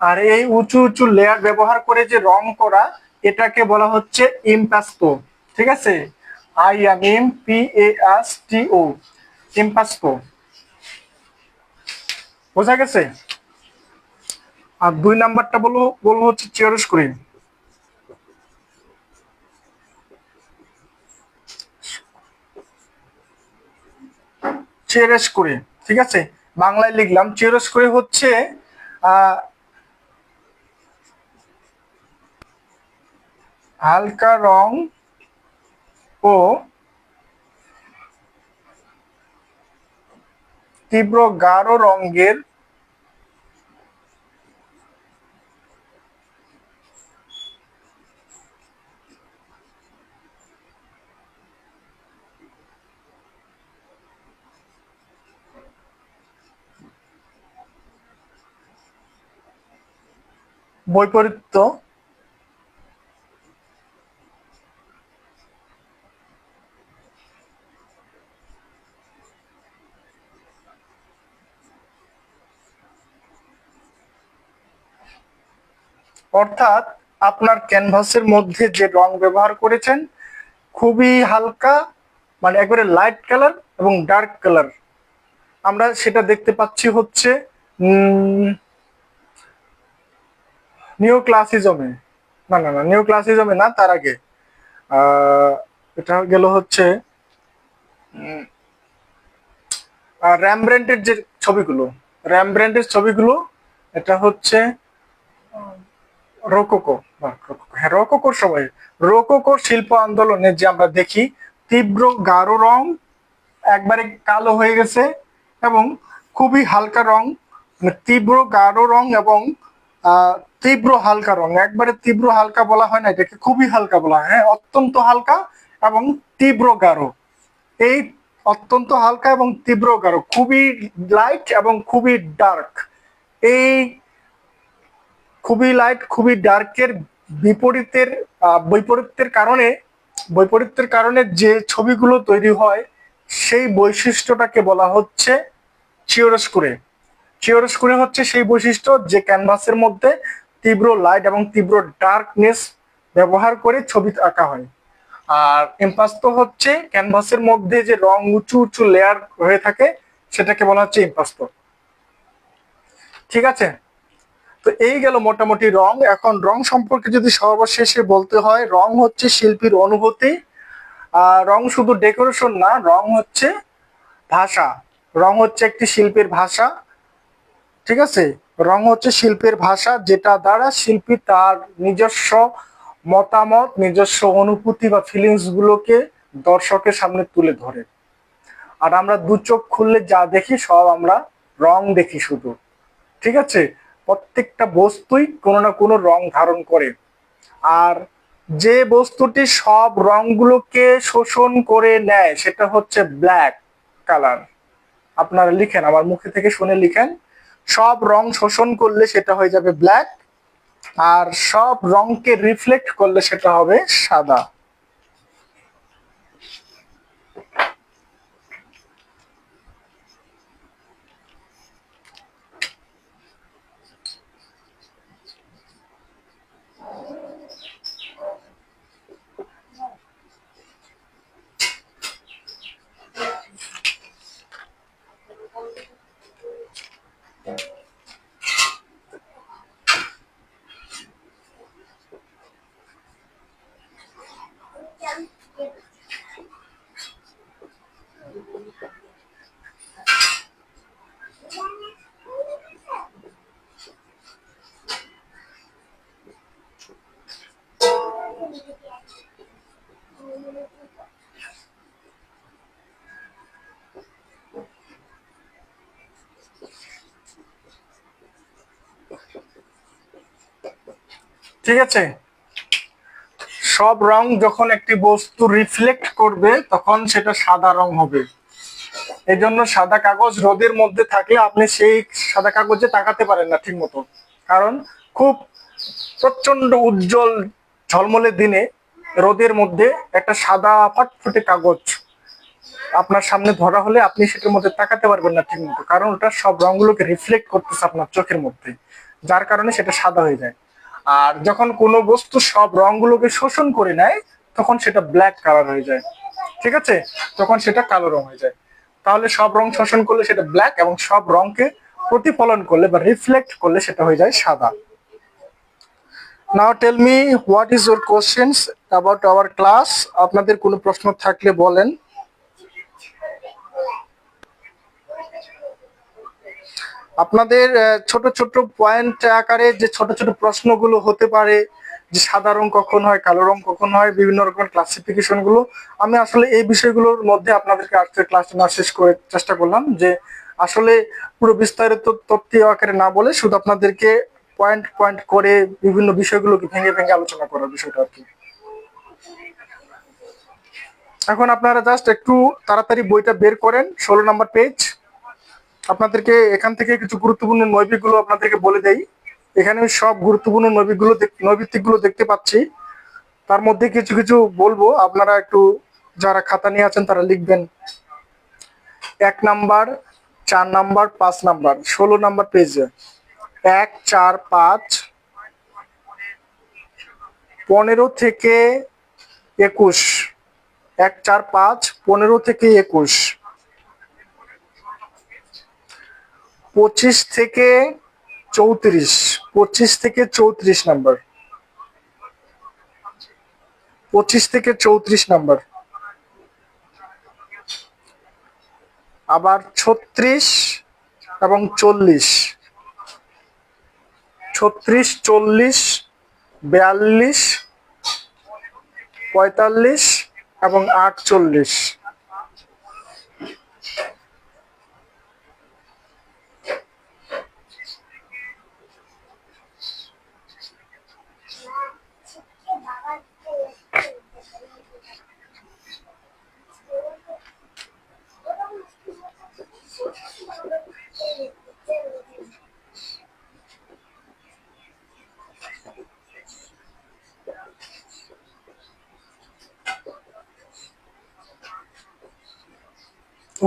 আর এই উঁচু উঁচু লেয়ার ব্যবহার করে যে রং করা, এটাকে বলা হচ্ছে ইম্পাস্তো, ঠিক আছে, IMPASTO, ইম্পাস্তো। বোঝা গেছে? আর দুই নাম্বারটা বলবো হচ্ছে চিরস্ক্রিন। চেরস করে, ঠিক আছে, বাংলায় লিখলাম চেরস করে হচ্ছে হালকা রং ও তীব্র গাঢ় রঙের বৈপরীত্য অর্থাৎ আপনার ক্যানভাসের মধ্যে যে রং ব্যবহার করেছেন খুবই হালকা, মানে একবারে লাইট কালার এবং ডার্ক কালার, আমরা সেটা দেখতে পাচ্ছি হচ্ছে নিও ক্লাসিজমে, না না না, নিও ক্লাসিজমে না, তার আগে এটা গেল হচ্ছে র্যামব্র্যান্ডের যে ছবিগুলো, র্যামব্র্যান্ডের ছবিগুলো, এটা হচ্ছে রোকোকো হ্যাঁ রোকোকোর সময়, রোকোকোর শিল্প আন্দোলনে যে আমরা দেখি তীব্র গাঢ় রং একবারে কালো হয়ে গেছে এবং খুবই হালকা রং, মানে তীব্র গাঢ় রং এবং তীব্র হালকা রং, একবারে তীব্র হালকা বলা হয় না, এটাকে খুবই হালকা বলা হয়, হ্যাঁ অত্যন্ত হালকা এবং তীব্র গাঢ়। এই অত্যন্ত হালকা এবং তীব্র গাঢ়, খুবই লাইট এবং খুবই ডার্ক, এই খুবই লাইট খুবই ডার্কের বিপরীতের বৈপরীত্যের কারণে যে ছবিগুলো তৈরি হয় সেই বৈশিষ্ট্যটাকে বলা হচ্ছে চিওরস্কুরে। চিওরস্কুরে হচ্ছে সেই বৈশিষ্ট্য যে ক্যানভাসের মধ্যে তীব্র লাইট এবং তীব্র ডার্কনেস ব্যবহার করে ছবি আঁকা হয়। আর ইম্পাস্তো হচ্ছে ক্যানভাসের মধ্যে যে রং উঁচু উঁচু লেয়ার হয়ে থাকে সেটাকে বলা হচ্ছে ইম্পাস্তো। ঠিক আছে, তো এই গেল মোটামুটি রং। এখন রং সম্পর্কে যদি সর্বশেষে বলতে হয়, রং হচ্ছে শিল্পীর অনুভূতি। আর রং শুধু ডেকোরেশন না, রং হচ্ছে ভাষা, রং হচ্ছে একটি শিল্পের ভাষা। ঠিক আছে, রং হচ্ছে শিল্পের ভাষা যেটা দ্বারা শিল্পী তার নিজস্ব মতামত, নিজস্ব অনুভূতি বা ফিলিংস গুলোকে দর্শকের সামনে তুলে ধরে। আর আমরা দু চোখ খুললে যা দেখি সব আমরা রং দেখি শুধু। ঠিক আছে, প্রত্যেকটা বস্তুই কোনো না কোনো রং ধারণ করে। আর যে বস্তুটি সব রংগুলোকে শোষণ করে নেয় সেটা হচ্ছে ব্ল্যাক কালার। আপনারা লিখেন, আমার মুখে থেকে শুনে লিখেন, সব রং শোষণ করলে সেটা হয়ে যাবে ব্ল্যাক, আর সব রংকে রিফ্লেক্ট করলে সেটা হবে সাদা। ঠিক আছে, সব রং যখন একটি বস্তু রিফ্লেক্ট করবে তখন সেটা সাদা রং হবে। এই জন্য সাদা কাগজ রোদের মধ্যে থাকলে আপনি সেই সাদা কাগজে তাকাতে পারেন না ঠিক মতো, কারণ খুব প্রচন্ড উজ্জ্বল ঝলমলে দিনে রোদের মধ্যে একটা সাদা ফটফটে কাগজ আপনার সামনে ধরা হলে আপনি সেটার মধ্যে তাকাতে পারবেন না ঠিক মতো, কারণ ওটা সব রংগুলোকে রিফ্লেক্ট করতেছে আপনার চোখের মধ্যে, যার কারণে সেটা সাদা হয়ে যায়। আর যখন কোনো বস্তু সব রংগুলোকে শোষণ করে নেয় তখন সেটা ব্ল্যাক কালার হয়ে যায়। ঠিক আছে, তখন সেটা কালো রং হয়ে যায়। তাহলে সব রং শোষণ করলে সেটা ব্ল্যাক এবং সব রংকে প্রতিফলন করলে বা রিফ্লেক্ট করলে সেটা হয়ে যায় সাদা। Now tell me what is your questions about our class. আপনাদের কোনো প্রশ্ন থাকলে বলেন। আপনাদের ছোট ছোট পয়েন্ট আকারে যে ছোট ছোট প্রশ্নগুলো হতে পারে, যে সাদা রং কখন হয়, কালো রং কখন হয়, বিভিন্ন রকমের ক্লাসিফিকেশন গুলো, আমি আসলে এই বিষয়গুলোর মধ্যে আপনাদেরকে আজকের ক্লাসটা না শেষ করে চেষ্টা করলাম যে আসলে পুরো বিস্তারিত তথ্য আকারে না বলে শুধু আপনাদেরকে পয়েন্ট পয়েন্ট করে বিভিন্ন বিষয়গুলোকে ভেঙে ভেঙে আলোচনা করার বিষয়টা আর কি। এখন আপনারা জাস্ট একটু তাড়াতাড়ি বইটা বের করেন, 16 নম্বর পেজ। আপনাদেরকে এখান থেকে কিছু গুরুত্বপূর্ণ নৈবিকগুলো আপনাদেরকে বলে দেই। এখানে সব গুরুত্বপূর্ণ নৈবিত্তিকগুলো দেখতে পাচ্ছি, তার মধ্যে কিছু কিছু বলবো, আপনারা একটু যারা খাতা নিয়ে আছেন তারা লিখবেন। 1 নাম্বার, 4 নাম্বার, 5 নাম্বার, 16 নম্বর পেজে 1, 4, 5, 15 থেকে 21, 1, 4, 5, 15 থেকে 21, 25 থেকে 34, 25 থেকে 34 নাম্বার, 25 থেকে 34 নাম্বার। আবার 36 এবং 40, 36, 40, 42, 45 এবং 48।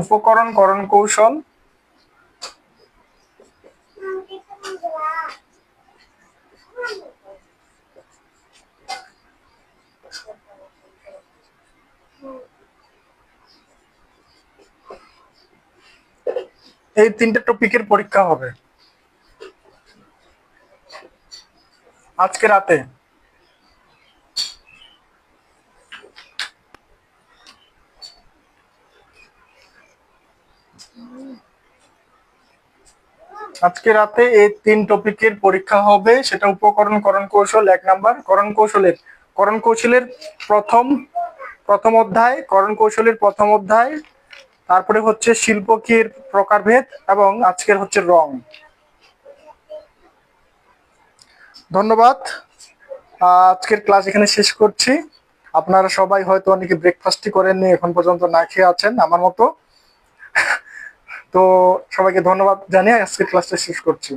উপকরণ, করণ কৌশল। এই 3টে টপিকের পরীক্ষা হবে আজকে রাতে। আজকে রাতে এই 3 টপিকের পরীক্ষা হবে, সেটা উপকরণ, করণ কৌশল 1 নাম্বার, করণ কৌশলের প্রথম অধ্যায়, করণ কৌশলের প্রথম অধ্যায়, তারপরে হচ্ছে শিল্প কি এর প্রকারভেদ, এবং আজকের হচ্ছে রং। ধন্যবাদ। আজকের ক্লাস এখানে শেষ করছি। আপনারা সবাই হয়তো অনেকে ব্রেকফাস্টই করেননি, এখন পর্যন্ত না খেয়ে আছেন আমার মতো। তো সবাইকে ধন্যবাদ জানিয়ে আজকের ক্লাসটা শেষ করছি।